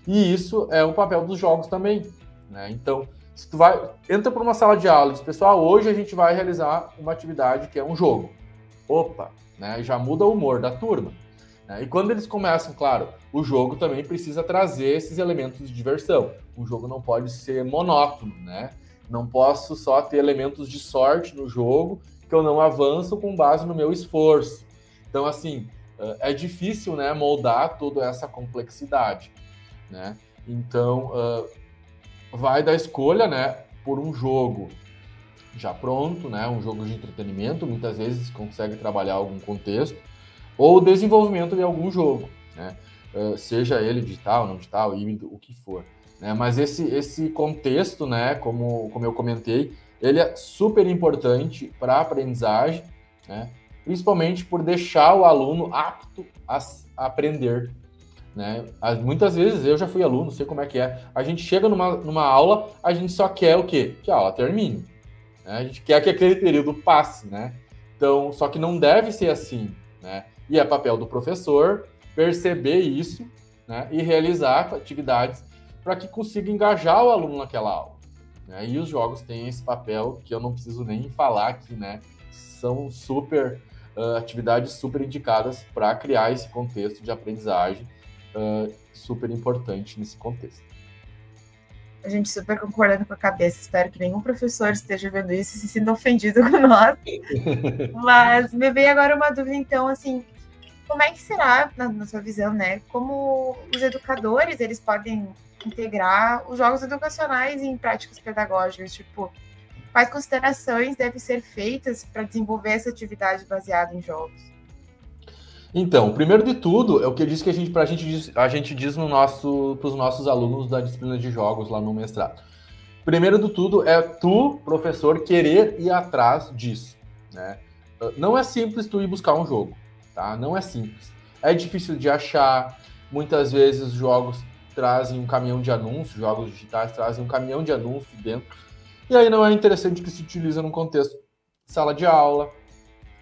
E isso é o papel dos jogos também, né? Então, se tu entra para uma sala de aula e diz, pessoal, hoje a gente vai realizar uma atividade que é um jogo. Opa, né? Já muda o humor da turma. Né? E quando eles começam, claro, o jogo também precisa trazer esses elementos de diversão. O jogo não pode ser monótono, né? Não posso só ter elementos de sorte no jogo que eu não avanço com base no meu esforço. Então, assim, é difícil, né, moldar toda essa complexidade, né? Então, vai da escolha, né, por um jogo já pronto, né, um jogo de entretenimento, muitas vezes consegue trabalhar algum contexto, ou o desenvolvimento de algum jogo, né? Seja ele digital, não digital, híbrido, o que for. Né? Mas esse contexto, né, como eu comentei, ele é super importante para a aprendizagem, né? Principalmente por deixar o aluno apto a aprender, né? Muitas vezes, eu já fui aluno, sei como é que é, a gente chega numa aula, a gente só quer o quê? Que a aula termine. Né? A gente quer que aquele período passe, né? Então, só que não deve ser assim, né? E é papel do professor perceber isso, né? E realizar atividades para que consiga engajar o aluno naquela aula. Né? E os jogos têm esse papel que eu não preciso nem falar aqui, né? São atividades super indicadas para criar esse contexto de aprendizagem super importante nesse contexto. A gente super concordando com a cabeça. Espero que nenhum professor esteja vendo isso e se sinta ofendido com nós. Mas me veio agora uma dúvida, então, assim, como é que será, na sua visão, né? Como os educadores, eles podem integrar os jogos educacionais em práticas pedagógicas? Tipo, quais considerações devem ser feitas para desenvolver essa atividade baseada em jogos? Então, primeiro de tudo, é o que eu disse que a gente diz para os nossos alunos da disciplina de jogos lá no mestrado. Primeiro de tudo é tu, professor, querer ir atrás disso, né? Não é simples tu ir buscar um jogo, tá? Não é simples. É difícil de achar. Muitas vezes os jogos trazem um caminhão de anúncios, jogos digitais trazem um caminhão de anúncios dentro. E aí não é interessante que se utiliza num contexto de sala de aula.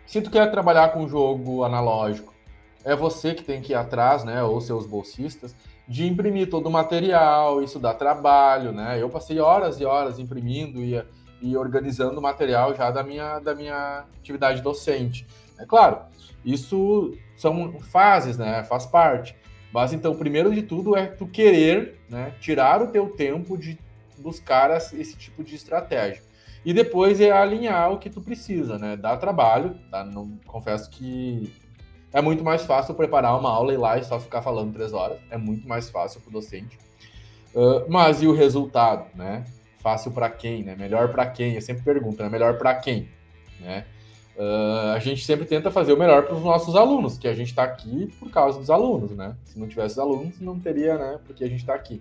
Se tu quer trabalhar com jogo analógico, é você que tem que ir atrás, né, ou seus bolsistas, de imprimir todo o material, isso dá trabalho, né? Eu passei horas e horas imprimindo e organizando o material já da minha atividade docente. É claro, isso são fases, né? Faz parte. Mas então, primeiro de tudo é tu querer, né, tirar o teu tempo de buscar esse tipo de estratégia. E depois é alinhar o que tu precisa, né? Dá trabalho, tá? Não, confesso que é muito mais fácil preparar uma aula e ir lá e só ficar falando 3 horas. É muito mais fácil para o docente. Mas e o resultado, né? Fácil para quem, né? Melhor para quem? Eu sempre pergunto, né? Melhor para quem, né? A gente sempre tenta fazer o melhor para os nossos alunos, que a gente está aqui por causa dos alunos, né? Se não tivesse alunos, não teria, né? Porque a gente está aqui.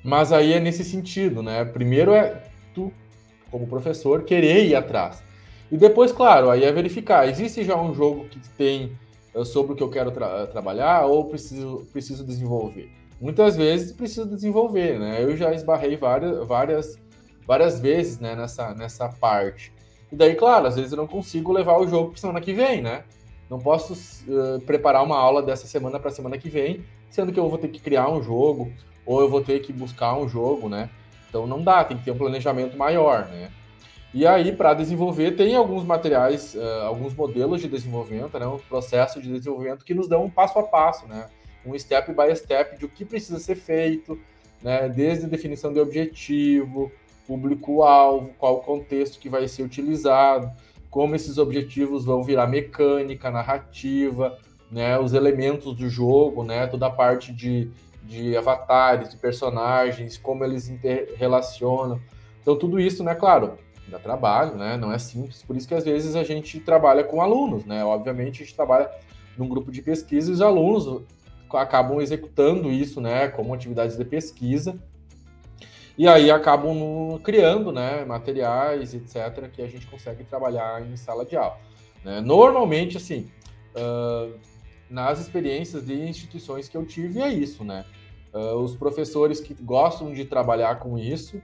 Mas aí é nesse sentido, né? Primeiro é tu, como professor, querer ir atrás. E depois, claro, aí é verificar. Existe já um jogo que tem sobre o que eu quero trabalhar ou preciso desenvolver? Muitas vezes preciso desenvolver, né? Eu já esbarrei várias vezes, né, nessa parte. E daí, claro, às vezes eu não consigo levar o jogo para semana que vem, né? Não posso preparar uma aula dessa semana para semana que vem, sendo que eu vou ter que criar um jogo ou eu vou ter que buscar um jogo, né? Então não dá, tem que ter um planejamento maior, né? E aí, para desenvolver, tem alguns materiais, alguns modelos de desenvolvimento, né? Um processo de desenvolvimento que nos dão um passo a passo, né? Um step by step de o que precisa ser feito, né? Desde a definição de objetivo, público-alvo, qual o contexto que vai ser utilizado, como esses objetivos vão virar mecânica, narrativa, né? Os elementos do jogo, né? Toda a parte de avatares, de personagens, como eles interrelacionam. Então, tudo isso, né? Claro, dá trabalho, né? Não é simples, por isso que às vezes a gente trabalha com alunos, né? Obviamente a gente trabalha num grupo de pesquisa e os alunos acabam executando isso, né? Como atividades de pesquisa e aí acabam criando, né? Materiais, etc., que a gente consegue trabalhar em sala de aula, né? Normalmente, assim, nas experiências de instituições que eu tive, é isso, né? Os professores que gostam de trabalhar com isso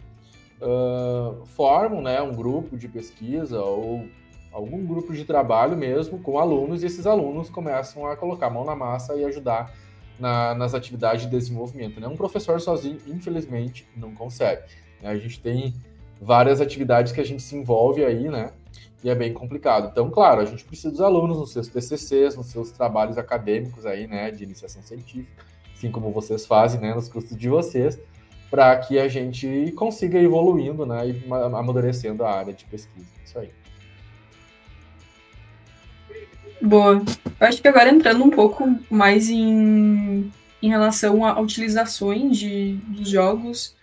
formam, né, um grupo de pesquisa ou algum grupo de trabalho mesmo com alunos, e esses alunos começam a colocar a mão na massa e ajudar nas atividades de desenvolvimento, né? Um professor sozinho, infelizmente, não consegue, né? A gente tem várias atividades que a gente se envolve aí, né? E é bem complicado. Então, claro, a gente precisa dos alunos nos seus TCCs, nos seus trabalhos acadêmicos aí, né, de iniciação científica, assim como vocês fazem, né, nos cursos de vocês, para que a gente consiga ir evoluindo, né, e amadurecendo a área de pesquisa. Isso aí. Boa. Eu acho que agora entrando um pouco mais em relação a utilizações dos jogos,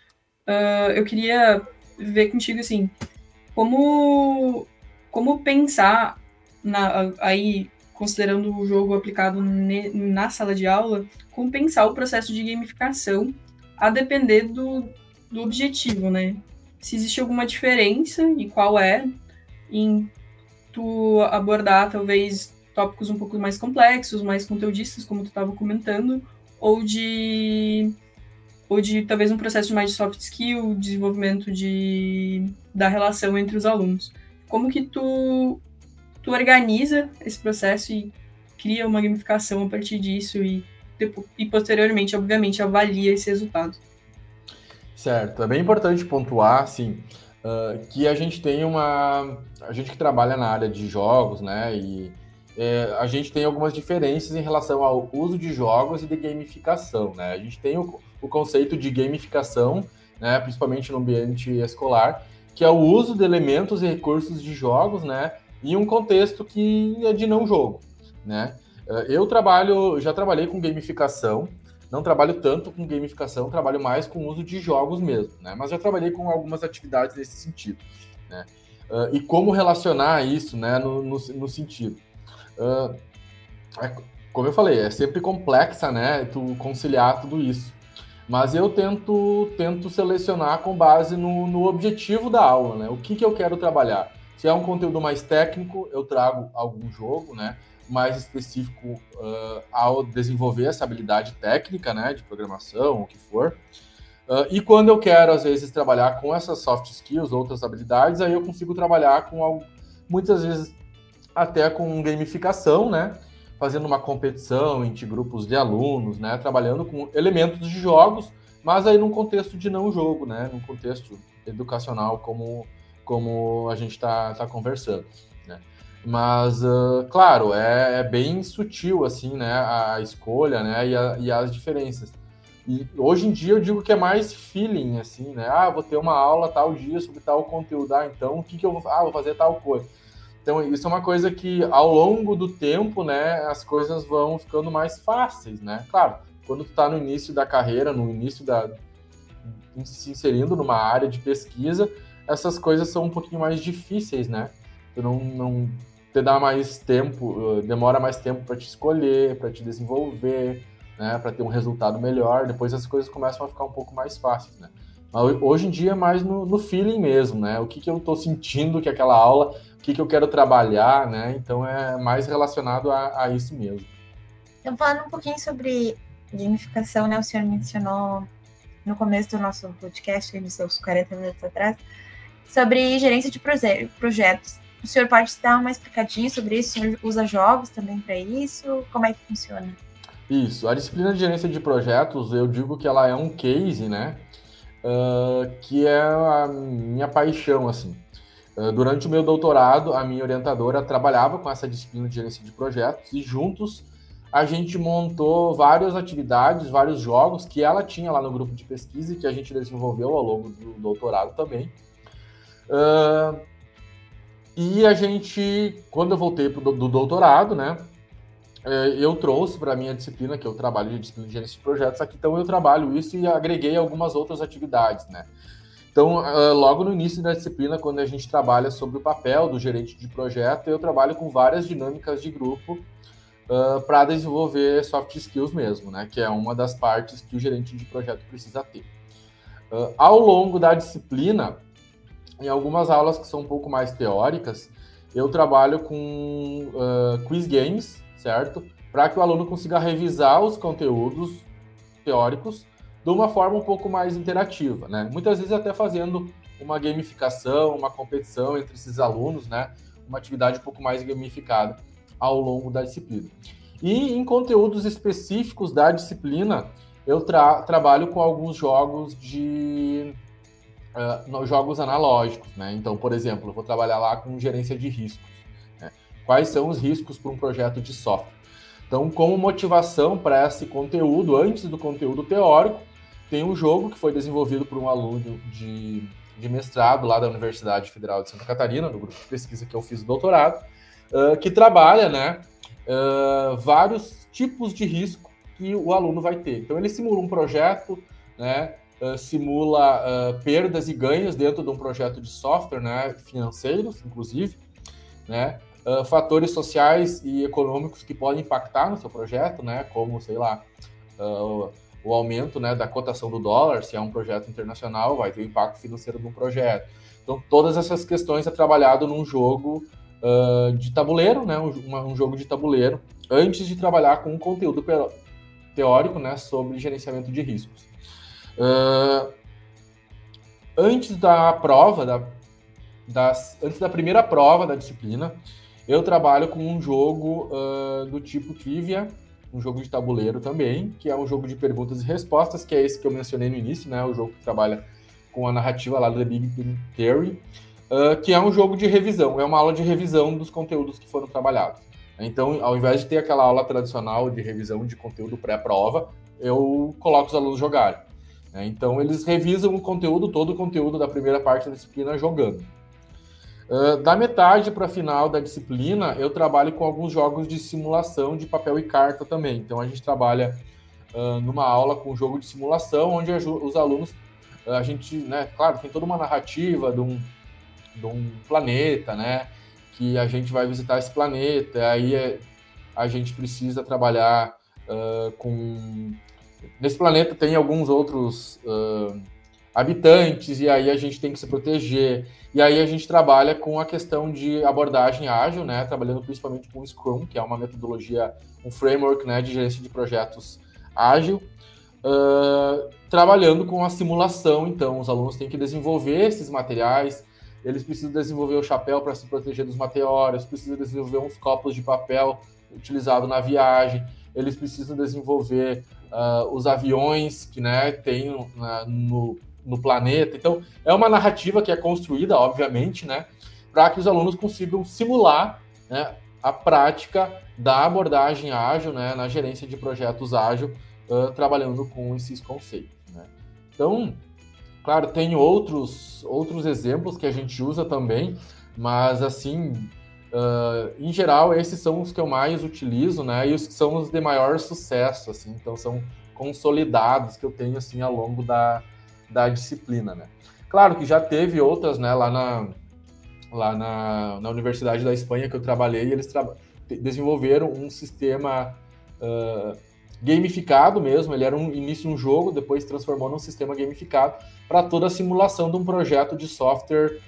eu queria ver contigo, assim, como pensar, aí, considerando o jogo aplicado na sala de aula, como pensar o processo de gamificação a depender do objetivo, né? Se existe alguma diferença e qual é em tu abordar, talvez, tópicos um pouco mais complexos, mais conteudistas, como tu estava comentando, ou de talvez um processo mais de soft skill, desenvolvimento da relação entre os alunos. Como que tu organiza esse processo e cria uma gamificação a partir disso e posteriormente, obviamente, avalia esse resultado? Certo. É bem importante pontuar, assim, que a gente tem a gente que trabalha na área de jogos, né, e a gente tem algumas diferenças em relação ao uso de jogos e de gamificação, né? A gente tem o conceito de gamificação, né, principalmente no ambiente escolar, que é o uso de elementos e recursos de jogos, né, em um contexto que é de não jogo, né? Eu já trabalhei com gamificação não trabalho tanto com gamificação, trabalho mais com o uso de jogos mesmo, né? Mas já trabalhei com algumas atividades nesse sentido, né? E como relacionar isso, né, no sentido. Como eu falei, é sempre complexa, né, tu conciliar tudo isso. Mas eu tento selecionar com base no objetivo da aula, né? O que eu quero trabalhar. Se é um conteúdo mais técnico, eu trago algum jogo, né, mais específico ao desenvolver essa habilidade técnica, né, de programação, o que for. E quando eu quero, às vezes, trabalhar com essas soft skills, outras habilidades, aí eu consigo trabalhar com algo, muitas vezes até com gamificação, né, fazendo uma competição entre grupos de alunos, né, trabalhando com elementos de jogos, mas aí num contexto de não jogo, né, num contexto educacional como a gente está conversando, né. Mas, claro, é bem sutil, assim, né, a escolha, né, e as diferenças. E hoje em dia eu digo que é mais feeling, assim, né, vou ter uma aula tal dia sobre tal conteúdo, então o que eu vou... vou fazer tal coisa. Então, isso é uma coisa que, ao longo do tempo, né, as coisas vão ficando mais fáceis, né? Claro, quando tu está no início da carreira, no início se inserindo numa área de pesquisa, essas coisas são um pouquinho mais difíceis, né? Tu não te dá mais tempo, demora mais tempo para te escolher, para te desenvolver, né, para ter um resultado melhor. Depois as coisas começam a ficar um pouco mais fáceis, né? Mas hoje em dia é mais no feeling mesmo, né? O que eu estou sentindo que aquela aula, o que eu quero trabalhar, né? Então é mais relacionado a isso mesmo. Então, falando um pouquinho sobre gamificação, né? O senhor mencionou no começo do nosso podcast, nos seus 40 minutos atrás, sobre gerência de projetos. O senhor pode dar uma explicadinha sobre isso? O senhor usa jogos também para isso? Como é que funciona? Isso. A disciplina de gerência de projetos, eu digo que ela é um case, né? Que é a minha paixão, assim. Durante o meu doutorado, a minha orientadora trabalhava com essa disciplina de gerência de projetos e juntos a gente montou várias atividades, vários jogos que ela tinha lá no grupo de pesquisa e que a gente desenvolveu ao longo do doutorado também. E a gente, quando eu voltei do doutorado, né, eu trouxe para a minha disciplina, que eu trabalho de disciplina de gerência de projetos, aqui então eu trabalho isso e agreguei algumas outras atividades, né. Então, logo no início da disciplina, quando a gente trabalha sobre o papel do gerente de projeto, eu trabalho com várias dinâmicas de grupo para desenvolver soft skills mesmo, né, que é uma das partes que o gerente de projeto precisa ter. Ao longo da disciplina, em algumas aulas que são um pouco mais teóricas, eu trabalho com quiz games, certo? Para que o aluno consiga revisar os conteúdos teóricos de uma forma um pouco mais interativa, né? Muitas vezes até fazendo uma gamificação, uma competição entre esses alunos, né? Uma atividade um pouco mais gamificada ao longo da disciplina. E em conteúdos específicos da disciplina, eu trabalho com alguns jogos jogos analógicos, né? Então, por exemplo, eu vou trabalhar lá com gerência de riscos, né? Quais são os riscos para um projeto de software? Então, como motivação para esse conteúdo, antes do conteúdo teórico, tem um jogo que foi desenvolvido por um aluno de mestrado lá da Universidade Federal de Santa Catarina, no grupo de pesquisa que eu fiz o doutorado, que trabalha, né, vários tipos de risco que o aluno vai ter. Então, ele simula um projeto, né, simula perdas e ganhos dentro de um projeto de software, né, financeiros, inclusive, né, fatores sociais e econômicos que podem impactar no seu projeto, né, como, sei lá, o aumento, né, da cotação do dólar, se é um projeto internacional, vai ter o impacto financeiro de um projeto. Então, todas essas questões é trabalhado num jogo de tabuleiro, né, um jogo de tabuleiro, antes de trabalhar com um conteúdo teórico, né, sobre gerenciamento de riscos. Antes da prova, antes da primeira prova da disciplina, eu trabalho com um jogo do tipo Trivia, um jogo de tabuleiro também, que é um jogo de perguntas e respostas, que é esse que eu mencionei no início, né, o jogo que trabalha com a narrativa lá do The Big Bang Theory, que é um jogo de revisão, é uma aula de revisão dos conteúdos que foram trabalhados. Então, ao invés de ter aquela aula tradicional de revisão de conteúdo pré-prova, eu coloco os alunos jogarem. Então, eles revisam todo o conteúdo da primeira parte da disciplina jogando. Da metade para a final da disciplina, eu trabalho com alguns jogos de simulação de papel e carta também. Então, a gente trabalha numa aula com jogo de simulação, onde os alunos, a gente, né, claro, tem toda uma narrativa de um planeta, né, que a gente vai visitar esse planeta, aí a gente precisa trabalhar com... Nesse planeta tem alguns outros habitantes, e aí a gente tem que se proteger. E aí a gente trabalha com a questão de abordagem ágil, né? Trabalhando principalmente com o Scrum, que é uma metodologia, um framework, né, de gerência de projetos ágil. Trabalhando com a simulação, então, os alunos têm que desenvolver esses materiais, eles precisam desenvolver o chapéu para se proteger dos meteoros, precisam desenvolver uns copos de papel utilizado na viagem, eles precisam desenvolver os aviões que, né, tem no planeta. Então, é uma narrativa que é construída, obviamente, né, para que os alunos consigam simular, né, a prática da abordagem ágil, né, na gerência de projetos ágil, trabalhando com esses conceitos, né. Então, claro, tem outros exemplos que a gente usa também, mas, assim, em geral, esses são os que eu mais utilizo, né, e os que são os de maior sucesso, assim, então são consolidados que eu tenho, assim, ao longo da disciplina, né. Claro que já teve outras, né, lá na Universidade da Espanha que eu trabalhei, eles desenvolveram um sistema gamificado mesmo, ele era início um jogo, depois transformou num sistema gamificado para toda a simulação de um projeto de software,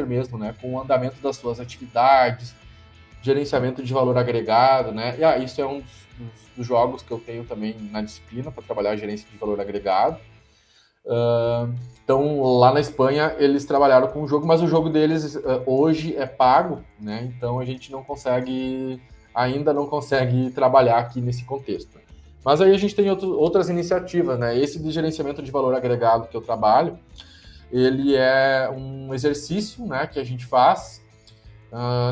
mesmo, né, com o andamento das suas atividades, gerenciamento de valor agregado, né, e isso é um dos jogos que eu tenho também na disciplina para trabalhar a gerência de valor agregado. Então, lá na Espanha, eles trabalharam com o jogo, mas o jogo deles hoje é pago, né, então a gente ainda não consegue trabalhar aqui nesse contexto. Mas aí a gente tem outras iniciativas, né? Esse de gerenciamento de valor agregado que eu trabalho, ele é um exercício, né, que a gente faz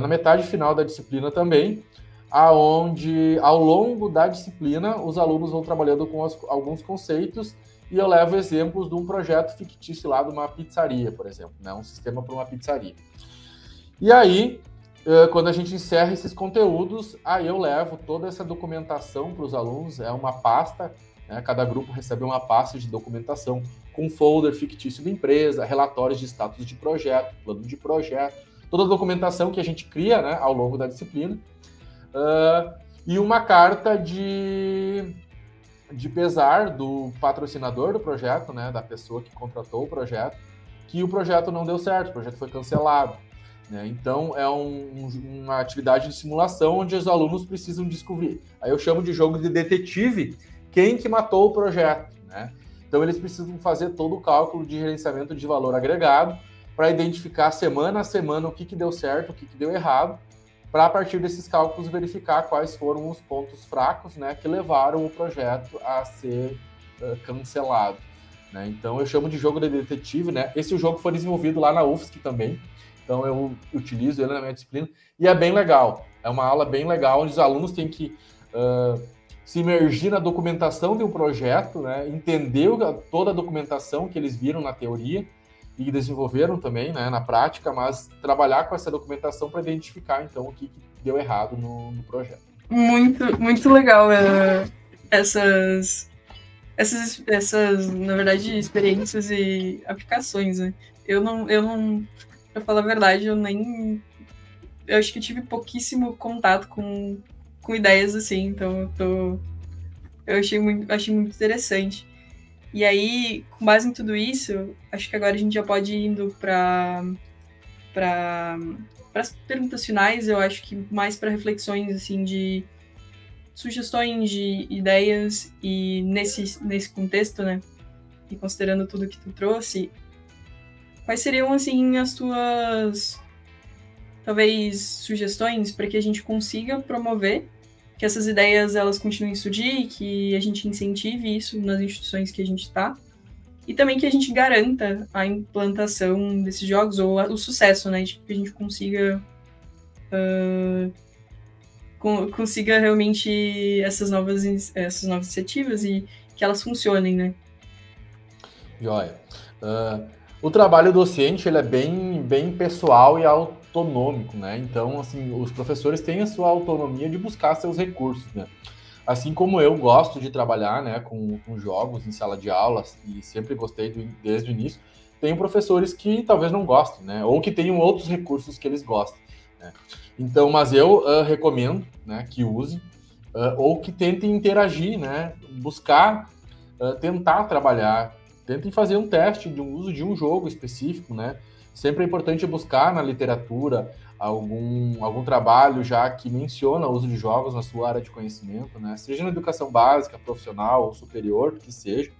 na metade final da disciplina também, aonde ao longo da disciplina os alunos vão trabalhando com alguns conceitos e eu levo exemplos de um projeto fictício lá de uma pizzaria, por exemplo, né? Um sistema para uma pizzaria. E aí, quando a gente encerra esses conteúdos, aí eu levo toda essa documentação para os alunos, é uma pasta, né? Cada grupo recebe uma pasta de documentação com folder fictício da empresa, relatórios de status de projeto, plano de projeto, toda a documentação que a gente cria, né, ao longo da disciplina, e uma carta de pesar do patrocinador do projeto, né, da pessoa que contratou o projeto, que o projeto não deu certo, o projeto foi cancelado. Então, é uma atividade de simulação onde os alunos precisam descobrir. Aí eu chamo de jogo de detetive quem que matou o projeto, né? Então, eles precisam fazer todo o cálculo de gerenciamento de valor agregado para identificar semana a semana o que deu certo, o que deu errado, para, a partir desses cálculos, verificar quais foram os pontos fracos, né, que levaram o projeto a ser cancelado, né? Então, eu chamo de jogo de detetive, né? Esse jogo foi desenvolvido lá na UFSC também, então eu utilizo ele na minha disciplina, e é bem legal. É uma aula bem legal, onde os alunos têm que se imergir na documentação de um projeto, né, entender toda a documentação que eles viram na teoria e desenvolveram também, né, na prática, mas trabalhar com essa documentação para identificar, então, o que deu errado no projeto. Muito, muito legal essas, na verdade, experiências e aplicações, né? Eu não, pra falar a verdade, eu acho que eu tive pouquíssimo contato com ideias assim, então eu achei muito interessante. E aí, com base em tudo isso, acho que agora a gente já pode ir indo para as perguntas finais, eu acho que mais para reflexões assim, de sugestões de ideias, e nesse contexto, né, e considerando tudo que tu trouxe, quais seriam assim as tuas, talvez, sugestões para que a gente consiga promover que essas ideias elas continuem a surgir, que a gente incentive isso nas instituições que a gente está, e também que a gente garanta a implantação desses jogos, ou o sucesso, né, de que a gente consiga realmente essas novas iniciativas e que elas funcionem, né? Joia. O trabalho docente, ele é bem pessoal e autonômico, né? Então, assim, os professores têm a sua autonomia de buscar seus recursos, né? assim como eu gosto de trabalhar, né, com jogos em sala de aulas, e sempre gostei desde o início, tem professores que talvez não gostem, né, ou que tenham outros recursos que eles gostem, né. Então, mas eu recomendo, né, que use, ou que tentem interagir, né, buscar, tentar trabalhar, tentem fazer um teste de um uso de um jogo específico, né. Sempre é importante buscar na literatura algum trabalho já que menciona o uso de jogos na sua área de conhecimento, né? Seja na educação básica, profissional ou superior, que seja,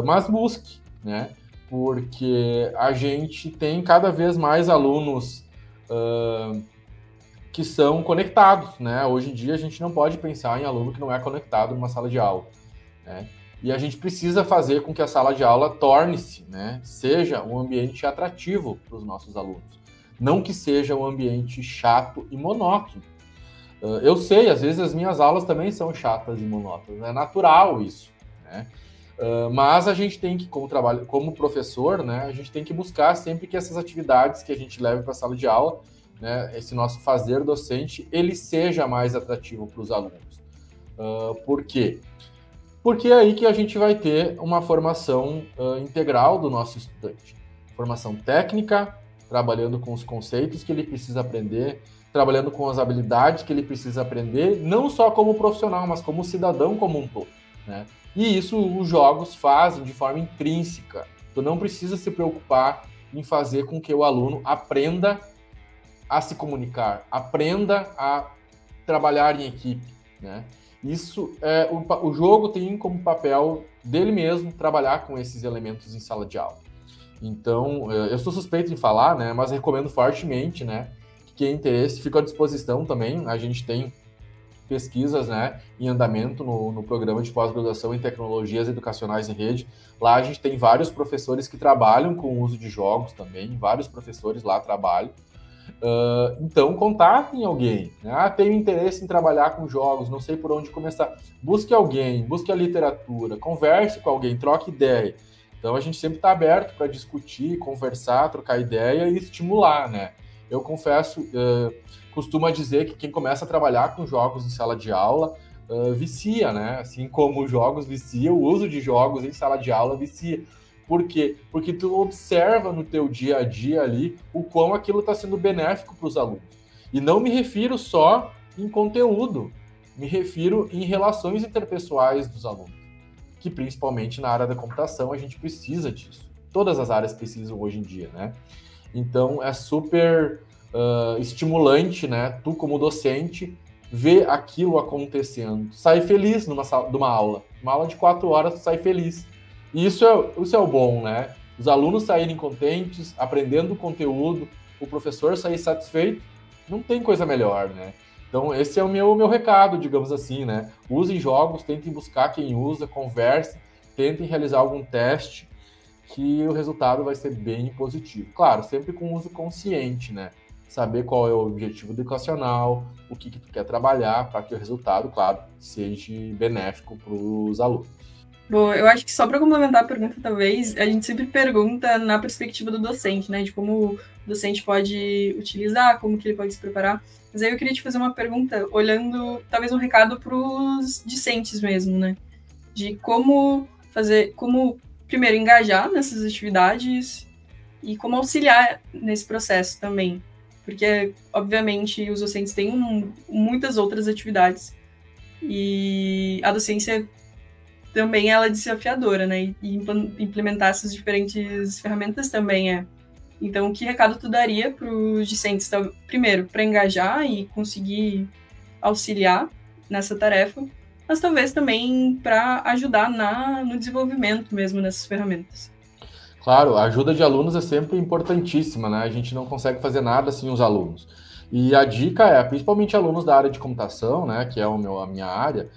mas busque, né? Porque a gente tem cada vez mais alunos que são conectados, né? Hoje em dia a gente não pode pensar em aluno que não é conectado numa sala de aula, né? E a gente precisa fazer com que a sala de aula torne-se, né, seja um ambiente atrativo para os nossos alunos. Não que seja um ambiente chato e monótono. Eu sei, às vezes as minhas aulas também são chatas e monótonas. É natural isso, né? Mas a gente tem que, como professor, né, a gente tem que buscar sempre que essas atividades que a gente leva para a sala de aula, né, esse nosso fazer docente, ele seja mais atrativo para os alunos. Por quê? Porque é aí que a gente vai ter uma formação integral do nosso estudante. Formação técnica, trabalhando com os conceitos que ele precisa aprender, trabalhando com as habilidades que ele precisa aprender, não só como profissional, mas como cidadão como um todo, né? E isso os jogos fazem de forma intrínseca. Tu não precisa se preocupar em fazer com que o aluno aprenda a se comunicar, aprenda a trabalhar em equipe, né? Isso o jogo tem como papel dele mesmo trabalhar com esses elementos em sala de aula. Então, eu sou suspeito em falar, né, mas recomendo fortemente, né, que quem tem interesse, fica à disposição também. A gente tem pesquisas, né, em andamento no programa de pós-graduação em tecnologias educacionais em rede. Lá a gente tem vários professores que trabalham com o uso de jogos também, vários professores lá trabalham. Então, contatem alguém, né? Tenho interesse em trabalhar com jogos, não sei por onde começar. Busque alguém, busque a literatura, converse com alguém, troque ideia. Então, a gente sempre está aberto para discutir, conversar, trocar ideia e estimular, né? Eu confesso, costumo dizer que quem começa a trabalhar com jogos em sala de aula vicia, né? Assim como os jogos viciam, o uso de jogos em sala de aula vicia. Por quê? Porque tu observa no teu dia a dia ali o quão aquilo está sendo benéfico para os alunos. E não me refiro só em conteúdo, me refiro em relações interpessoais dos alunos, que principalmente na área da computação a gente precisa disso. Todas as áreas precisam hoje em dia, né? Então é super estimulante, né? Tu como docente, ver aquilo acontecendo. Sai feliz numa aula. Uma aula de 4 horas, tu sai feliz. E isso é o bom, né? Os alunos saírem contentes, aprendendo o conteúdo, o professor sair satisfeito, não tem coisa melhor, né? Então, esse é o meu recado, digamos assim, né? Usem jogos, tentem buscar quem usa, conversem, tentem realizar algum teste, que o resultado vai ser bem positivo. Claro, sempre com uso consciente, né? Saber qual é o objetivo educacional, o que tu quer trabalhar, para que o resultado, claro, seja benéfico para os alunos. Bom, eu acho que só para complementar a pergunta, talvez, a gente sempre pergunta na perspectiva do docente, né? De como o docente pode utilizar, como que ele pode se preparar. Mas aí eu queria te fazer uma pergunta, olhando, talvez um recado para os discentes mesmo, né? De como primeiro, engajar nessas atividades e como auxiliar nesse processo também. Porque, obviamente, os docentes têm muitas outras atividades e a docência também ela é desafiadora, né? E implementar essas diferentes ferramentas também é. Então, que recado tu daria para os discentes? Primeiro, para engajar e conseguir auxiliar nessa tarefa, mas talvez também para ajudar no desenvolvimento mesmo dessas ferramentas. Claro, a ajuda de alunos é sempre importantíssima, né? A gente não consegue fazer nada sem os alunos. E a dica é, principalmente alunos da área de computação, né, que é a minha área,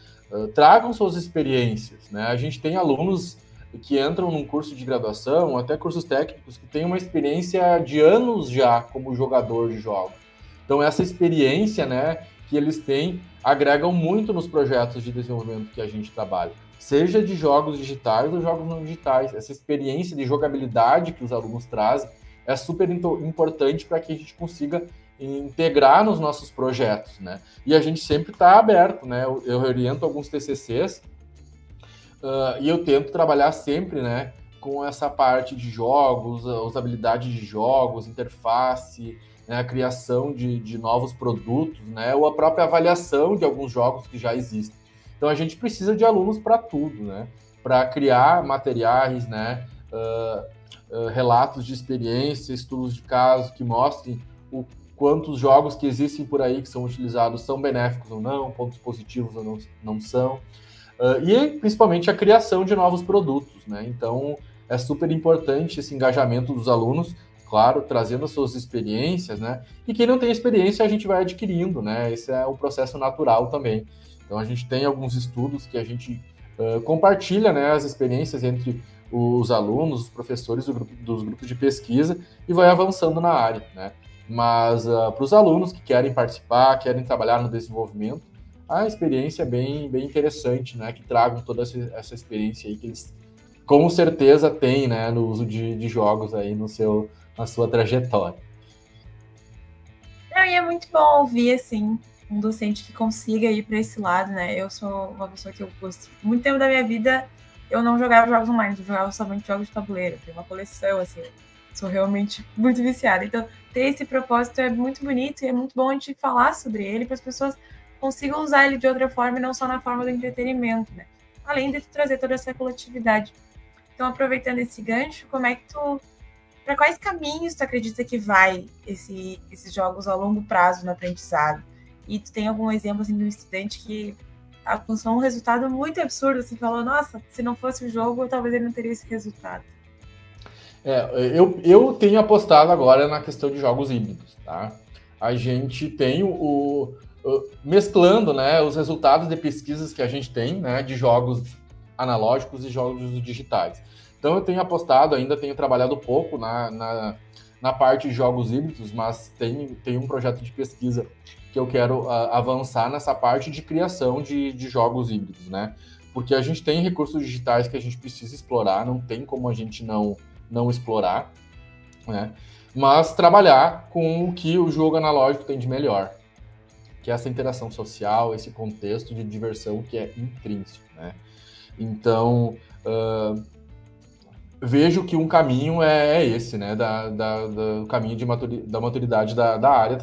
tragam suas experiências, né? A gente tem alunos que entram num curso de graduação, até cursos técnicos, que têm uma experiência de anos já como jogador de jogos. Então, essa experiência, né, que eles têm, agregam muito nos projetos de desenvolvimento que a gente trabalha. Seja de jogos digitais ou jogos não digitais. Essa experiência de jogabilidade que os alunos trazem é super importante para que a gente consiga integrar nos nossos projetos, né? E a gente sempre está aberto, né? Eu oriento alguns TCCs e eu tento trabalhar sempre, né, com essa parte de jogos, usabilidade de jogos, interface, né, a criação de novos produtos, né, ou a própria avaliação de alguns jogos que já existem. Então a gente precisa de alunos para tudo, né? Para criar materiais, né? Relatos de experiência, estudos de caso que mostrem o quantos jogos que existem por aí que são utilizados são benéficos ou não, pontos positivos ou não são. E principalmente a criação de novos produtos, né? Então é super importante esse engajamento dos alunos, claro, trazendo as suas experiências, né? E quem não tem experiência a gente vai adquirindo, né? Esse é um processo natural também. Então a gente tem alguns estudos que a gente compartilha, né, as experiências entre os alunos, os professores dos grupos de pesquisa e vai avançando na área, né? Mas para os alunos que querem participar, querem trabalhar no desenvolvimento, a experiência é bem interessante, né? Que tragam toda essa experiência aí que eles com certeza têm, né, no uso de jogos aí na sua trajetória. E é muito bom ouvir, assim, um docente que consiga ir para esse lado, né? Eu sou uma pessoa que eu gosto. Muito tempo da minha vida eu não jogava jogos online, eu jogava somente jogos de tabuleiro. Tenho uma coleção, assim, sou realmente muito viciada. Então, ter esse propósito é muito bonito e é muito bom a gente falar sobre ele para as pessoas consigam usar ele de outra forma e não só na forma do entretenimento, né? Além de trazer toda essa coletividade. Então, aproveitando esse gancho, para quais caminhos tu acredita que vai esses jogos a longo prazo no aprendizado? E tu tem algum exemplo assim, de um estudante que alcançou um resultado muito absurdo, assim, falou, nossa, se não fosse o jogo, talvez ele não teria esse resultado. Eu tenho apostado agora na questão de jogos híbridos, tá? A gente tem mesclando, né, os resultados de pesquisas que a gente tem, né, de jogos analógicos e jogos digitais. Então eu tenho apostado, ainda tenho trabalhado pouco na parte de jogos híbridos, mas tem um projeto de pesquisa que eu quero avançar nessa parte de criação de jogos híbridos, né? Porque a gente tem recursos digitais que a gente precisa explorar, não tem como a gente não explorar, né? Mas trabalhar com o que o jogo analógico tem de melhor, que é essa interação social, esse contexto de diversão que é intrínseco, né? Então, vejo que um caminho é esse, né, do caminho da maturidade da área,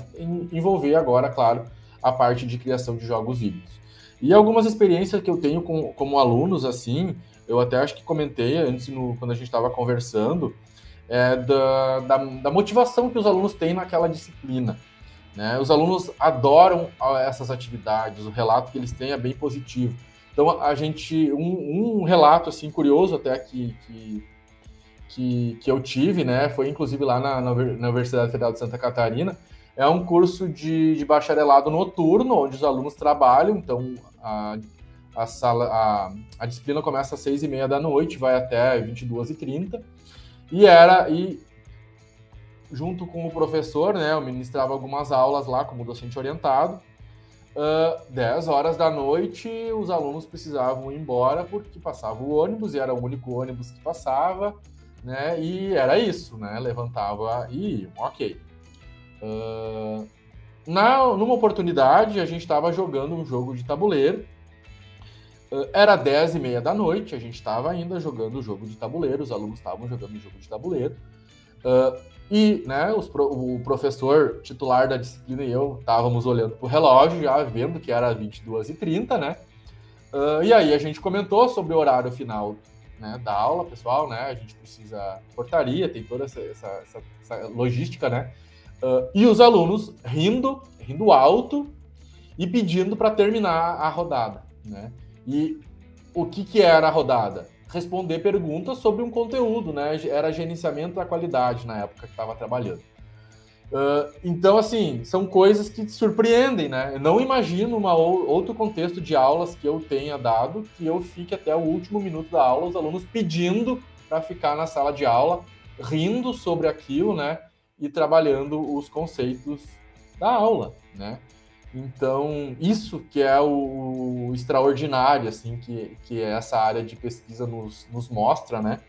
envolver agora, claro, a parte de criação de jogos híbridos. E algumas experiências que eu tenho como alunos, assim, eu até acho que comentei antes, quando a gente estava conversando, da motivação que os alunos têm naquela disciplina, né? Os alunos adoram essas atividades, o relato que eles têm é bem positivo. Então, a gente, um relato, assim, curioso até que eu tive, né, foi inclusive lá na Universidade Federal de Santa Catarina, é um curso de bacharelado noturno, onde os alunos trabalham, então a disciplina começa às 6h30 da noite, vai até 22h30, e junto com o professor, né, eu ministrava algumas aulas lá como docente orientado. 10 horas da noite, os alunos precisavam ir embora porque passava o ônibus, e era o único ônibus que passava, né, e era isso, né, levantava e iam, ok. Numa oportunidade, a gente estava jogando um jogo de tabuleiro, era 10h30 da noite, a gente estava ainda jogando o jogo de tabuleiro, os alunos estavam jogando o jogo de tabuleiro, e, né, o professor titular da disciplina e eu estávamos olhando para o relógio, já vendo que era 22h30, né? E aí a gente comentou sobre o horário final, né, da aula, pessoal, né? A gente precisa portaria, tem toda essa logística, né? E os alunos rindo alto e pedindo para terminar a rodada, né? E o que era a rodada? Responder perguntas sobre um conteúdo, né? Era gerenciamento da qualidade na época que estava trabalhando. Então, assim, são coisas que te surpreendem, né? Eu não imagino outro contexto de aulas que eu tenha dado que eu fique até o último minuto da aula, os alunos pedindo para ficar na sala de aula, rindo sobre aquilo, né? E trabalhando os conceitos da aula, né? Então, isso que é o extraordinário, assim, que essa área de pesquisa nos mostra, né?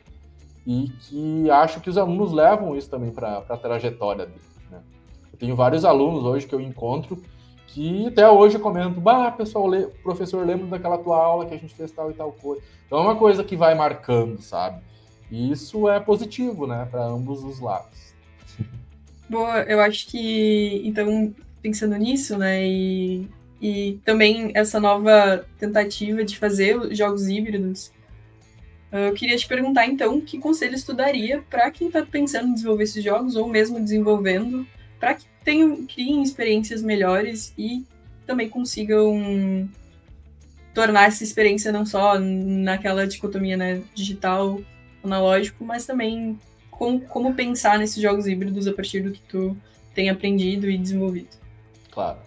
E que acho que os alunos levam isso também para a trajetória deles, né? Eu tenho vários alunos hoje que eu encontro que até hoje eu comento, pessoal, professor, lembra daquela tua aula que a gente fez tal e tal coisa. Então é uma coisa que vai marcando, sabe? E isso é positivo, né, para ambos os lados. Boa, eu acho que, então, pensando nisso, né, e também essa nova tentativa de fazer jogos híbridos, eu queria te perguntar, então, que conselhos tu daria para quem está pensando em desenvolver esses jogos, ou mesmo desenvolvendo, para que criem experiências melhores e também consigam tornar essa experiência não só naquela dicotomia, né, digital, analógico, mas também como pensar nesses jogos híbridos a partir do que tu tem aprendido e desenvolvido. Claro.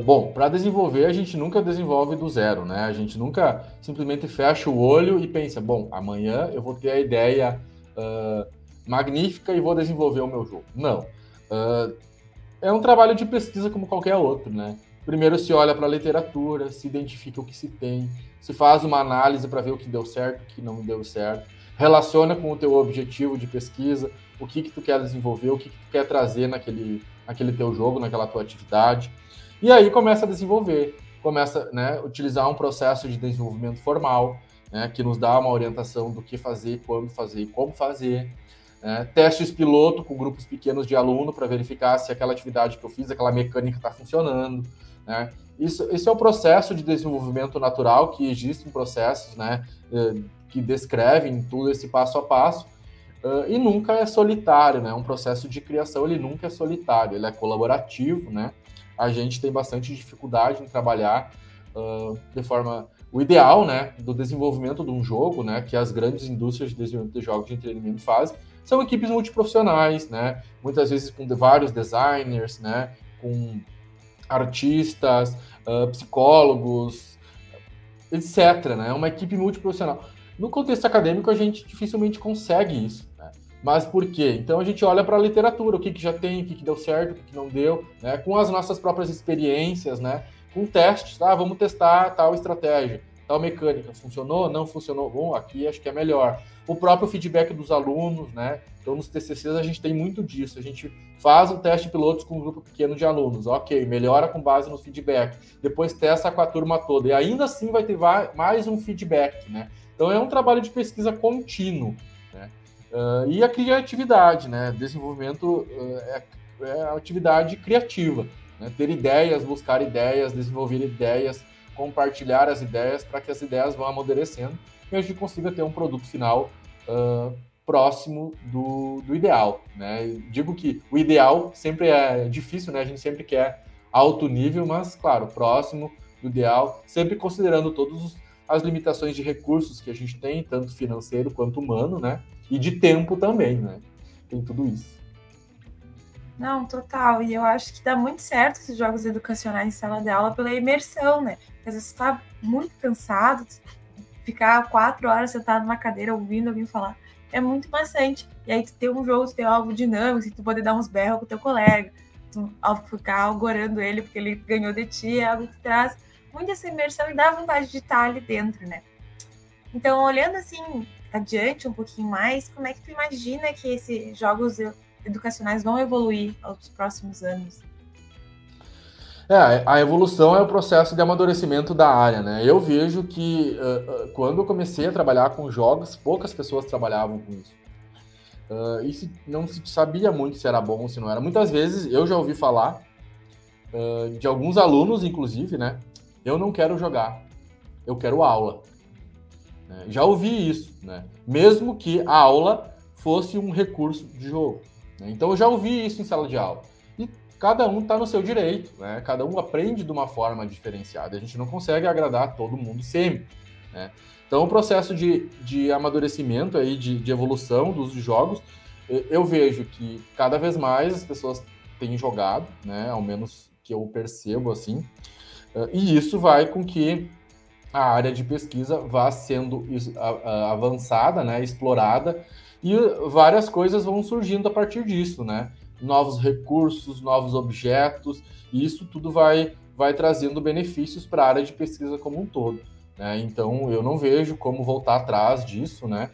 Bom, para desenvolver, a gente nunca desenvolve do zero, né? A gente nunca simplesmente fecha o olho e pensa, bom, amanhã eu vou ter a ideia magnífica e vou desenvolver o meu jogo. Não. É um trabalho de pesquisa como qualquer outro, né? Primeiro se olha para a literatura, se identifica o que se tem, se faz uma análise para ver o que deu certo, o que não deu certo, relaciona com o teu objetivo de pesquisa, o que tu quer desenvolver, o que tu quer trazer naquele teu jogo, naquela tua atividade. E aí começa a desenvolver, começa, né, a utilizar um processo de desenvolvimento formal, né, que nos dá uma orientação do que fazer, quando fazer e como fazer. Testes piloto com grupos pequenos de aluno para verificar se aquela atividade que eu fiz, aquela mecânica está funcionando. Né? Esse é o processo de desenvolvimento natural, que existem processos, né, que descrevem tudo esse passo a passo, e nunca é solitário, né? Um processo de criação, ele nunca é solitário, ele é colaborativo, né? A gente tem bastante dificuldade em trabalhar de forma... O ideal, né, do desenvolvimento de um jogo, né, que as grandes indústrias de desenvolvimento de jogos de entretenimento fazem, são equipes multiprofissionais, né? Muitas vezes com vários designers, né? Com artistas, psicólogos, etc. Né? Uma equipe multiprofissional. No contexto acadêmico, a gente dificilmente consegue isso. Né? Mas por quê? Então a gente olha para a literatura, o que já tem, o que deu certo, o que não deu, né? Com as nossas próprias experiências, né? Com testes, vamos testar tal estratégia, tal mecânica, funcionou, não funcionou, bom, aqui acho que é melhor. O próprio feedback dos alunos, né? Então nos TCCs a gente tem muito disso, a gente faz um teste piloto com um grupo pequeno de alunos, ok, melhora com base no feedback, depois testa com a turma toda, e ainda assim vai ter mais um feedback, né? Então é um trabalho de pesquisa contínuo, né? E a criatividade, né? Desenvolvimento é atividade criativa, né? Ter ideias, buscar ideias, desenvolver ideias, compartilhar as ideias para que as ideias vão amadurecendo e a gente consiga ter um produto final próximo do ideal, né? Eu digo que o ideal sempre é difícil, né? A gente sempre quer alto nível, mas, claro, próximo do ideal, sempre considerando todas as limitações de recursos que a gente tem, tanto financeiro quanto humano, né? E de tempo também, né? Tem tudo isso. Não, total. E eu acho que dá muito certo esses jogos educacionais em sala de aula pela imersão, né? Porque às vezes você tá muito cansado, ficar 4 horas sentado numa cadeira ouvindo alguém falar é muito maçante. E aí tu ter um jogo, tu ter algo dinâmico, tu poder dar uns berros com o teu colega, tu, ao ficar algorando ele porque ele ganhou de ti, é algo que traz muito essa imersão e dá vontade de estar ali dentro, né? Então, olhando assim, adiante um pouquinho mais, como é que tu imagina que esses jogos educacionais vão evoluir aos próximos anos? A evolução é o processo de amadurecimento da área, né? Eu vejo que quando eu comecei a trabalhar com jogos, poucas pessoas trabalhavam com isso. E não se sabia muito se era bom ou se não era. Muitas vezes eu já ouvi falar de alguns alunos, inclusive, né? Eu não quero jogar, eu quero aula. Já ouvi isso, né? Mesmo que a aula fosse um recurso de jogo. Né? Então eu já ouvi isso em sala de aula. E cada um está no seu direito, né? Cada um aprende de uma forma diferenciada. A gente não consegue agradar todo mundo sempre, né? Então o processo de amadurecimento, aí, de evolução dos jogos, eu vejo que cada vez mais as pessoas têm jogado, né? Ao menos que eu percebo assim. E isso vai com que a área de pesquisa vá sendo avançada, né, explorada, e várias coisas vão surgindo a partir disso, né? Novos recursos, novos objetos, e isso tudo vai trazendo benefícios para a área de pesquisa como um todo. Né? Então, eu não vejo como voltar atrás disso, né?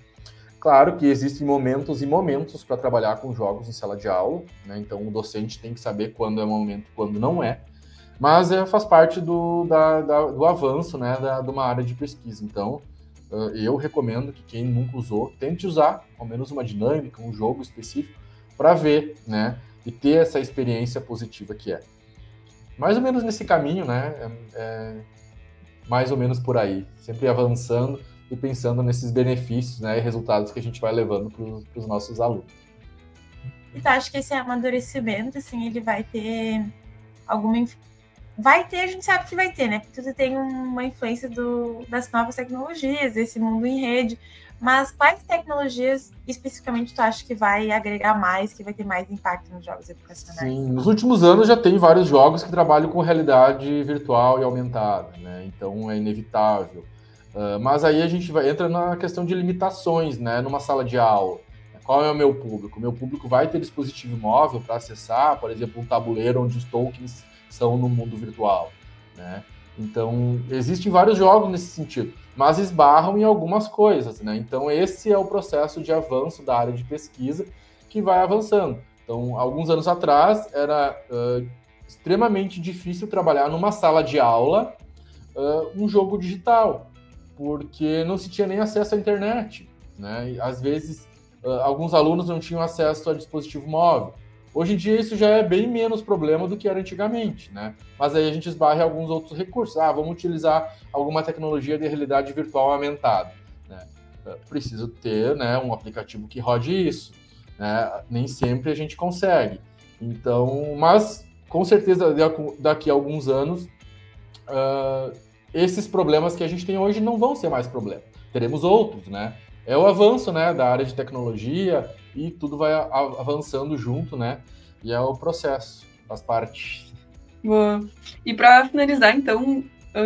Claro que existem momentos e momentos para trabalhar com jogos em sala de aula, né? Então o docente tem que saber quando é momento, quando não é, mas faz parte do avanço, né, de uma área de pesquisa. Então eu recomendo que quem nunca usou, tente usar ao menos uma dinâmica, um jogo específico, para ver, né, e ter essa experiência positiva que é. Mais ou menos nesse caminho, né, mais ou menos por aí, sempre avançando e pensando nesses benefícios, né, e resultados que a gente vai levando para os nossos alunos. Então, acho que esse amadurecimento, assim, ele vai ter alguma... Vai ter, a gente sabe que vai ter, né? Porque tudo tem uma influência das novas tecnologias, desse mundo em rede. Mas quais tecnologias, especificamente, tu acha que vai agregar mais, que vai ter mais impacto nos jogos educacionais? Sim, nos últimos anos já tem vários jogos que trabalham com realidade virtual e aumentada, né? Então é inevitável. Mas aí a gente entra na questão de limitações, né? Numa sala de aula. Qual é o meu público? O meu público vai ter dispositivo móvel para acessar, por exemplo, um tabuleiro onde os tokens são no mundo virtual, né? Então, existem vários jogos nesse sentido, mas esbarram em algumas coisas, né? Então, esse é o processo de avanço da área de pesquisa que vai avançando. Então, alguns anos atrás, era extremamente difícil trabalhar numa sala de aula um jogo digital, porque não se tinha nem acesso à internet, né? E, às vezes, alguns alunos não tinham acesso a dispositivo móvel. Hoje em dia isso já é bem menos problema do que era antigamente, né? Mas aí a gente esbarra em alguns outros recursos. Vamos utilizar alguma tecnologia de realidade virtual aumentada, né? Preciso ter, né, um aplicativo que rode isso, né? Nem sempre a gente consegue. Então, mas com certeza daqui a alguns anos esses problemas que a gente tem hoje não vão ser mais problemas. Teremos outros, né? É o avanço, né, da área de tecnologia e tudo vai avançando junto, né? E é o processo, faz parte. Boa. E para finalizar, então,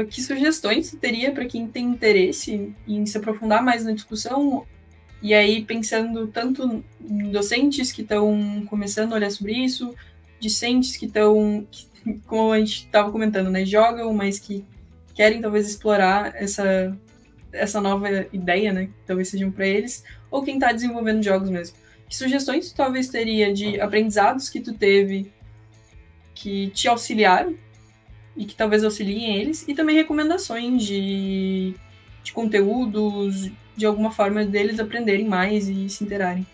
que sugestões você teria para quem tem interesse em se aprofundar mais na discussão? E aí, pensando tanto em docentes que estão começando a olhar sobre isso, discentes que estão, como a gente estava comentando, né, jogam, mas que querem talvez explorar essa nova ideia, né, que talvez sejam para eles, ou quem está desenvolvendo jogos mesmo. Que sugestões tu talvez teria de aprendizados que tu teve que te auxiliaram e que talvez auxiliem eles, e também recomendações de conteúdos, de alguma forma deles aprenderem mais e se interarem?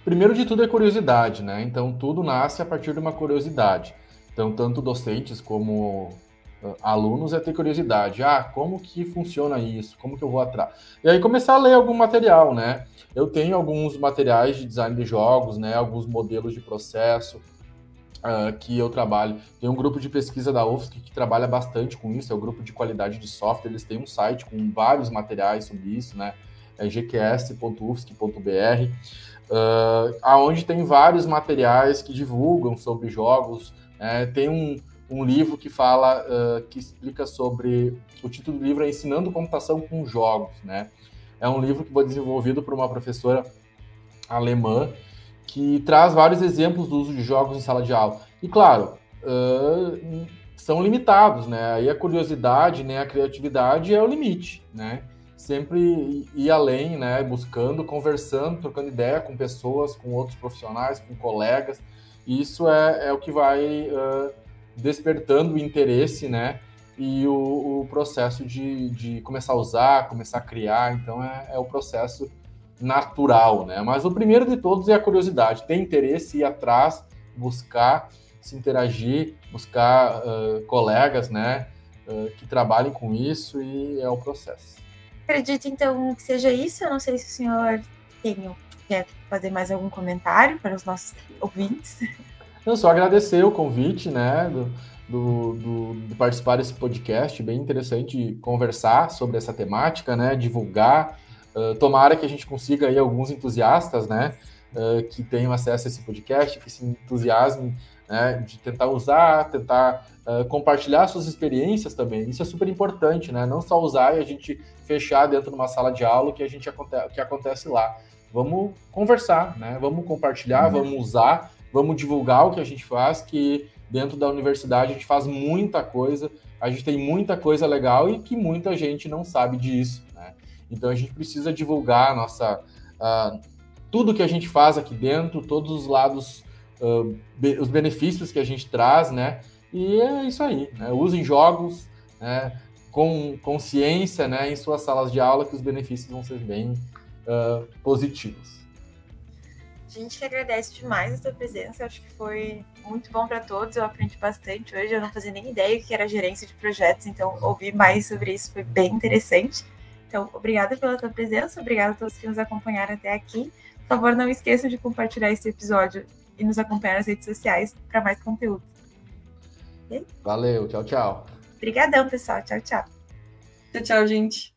Primeiro de tudo é curiosidade, né? Então tudo nasce a partir de uma curiosidade. Então tanto docentes como alunos ter curiosidade. Como que funciona isso? Como que eu vou atrás? E aí começar a ler algum material, né? Eu tenho alguns materiais de design de jogos, né? Alguns modelos de processo que eu trabalho. Tem um grupo de pesquisa da UFSC que trabalha bastante com isso, é o grupo de qualidade de software. Eles têm um site com vários materiais sobre isso, né? É gqs.ufsc.br, aonde tem vários materiais que divulgam sobre jogos. Tem um livro que fala, que explica sobre... O título do livro é Ensinando Computação com Jogos, né? É um livro que foi desenvolvido por uma professora alemã que traz vários exemplos do uso de jogos em sala de aula. E, claro, são limitados, né? Aí a curiosidade, né, a criatividade é o limite, né? Sempre ir além, né? Buscando, conversando, trocando ideia com pessoas, com outros profissionais, com colegas. E isso é o que vai... despertando o interesse, né, e o processo de começar a usar, começar a criar. Então é o processo natural, né, mas o primeiro de todos é a curiosidade, ter interesse, ir atrás, buscar, se interagir, buscar colegas, né, que trabalhem com isso, e é o processo. Acredito, então, que seja isso. Eu não sei se o senhor quer fazer mais algum comentário para os nossos ouvintes. Eu só agradecer o convite, né, de participar desse podcast, bem interessante conversar sobre essa temática, né, divulgar. Tomara que a gente consiga aí alguns entusiastas, né, que tenham acesso a esse podcast, que se entusiasmem, né, de tentar usar, tentar compartilhar suas experiências também. Isso é super importante, né, não só usar e a gente fechar dentro de uma sala de aula que acontece lá. Vamos conversar, né, vamos compartilhar, vamos usar, vamos divulgar o que a gente faz, que dentro da universidade a gente faz muita coisa, a gente tem muita coisa legal e que muita gente não sabe disso, né? Então a gente precisa divulgar tudo que a gente faz aqui dentro, todos os lados, os benefícios que a gente traz, né? E é isso aí, né? Usem jogos, né, com consciência, né, em suas salas de aula, que os benefícios vão ser bem positivos. A gente que agradece demais a tua presença, acho que foi muito bom para todos, eu aprendi bastante hoje, eu não fazia nem ideia que era gerência de projetos, então ouvir mais sobre isso foi bem interessante. Então, obrigada pela tua presença, obrigada a todos que nos acompanharam até aqui. Por favor, não esqueçam de compartilhar esse episódio e nos acompanhar nas redes sociais para mais conteúdo. Valeu, tchau, tchau. Obrigadão, pessoal. Tchau, tchau. Tchau, tchau, gente.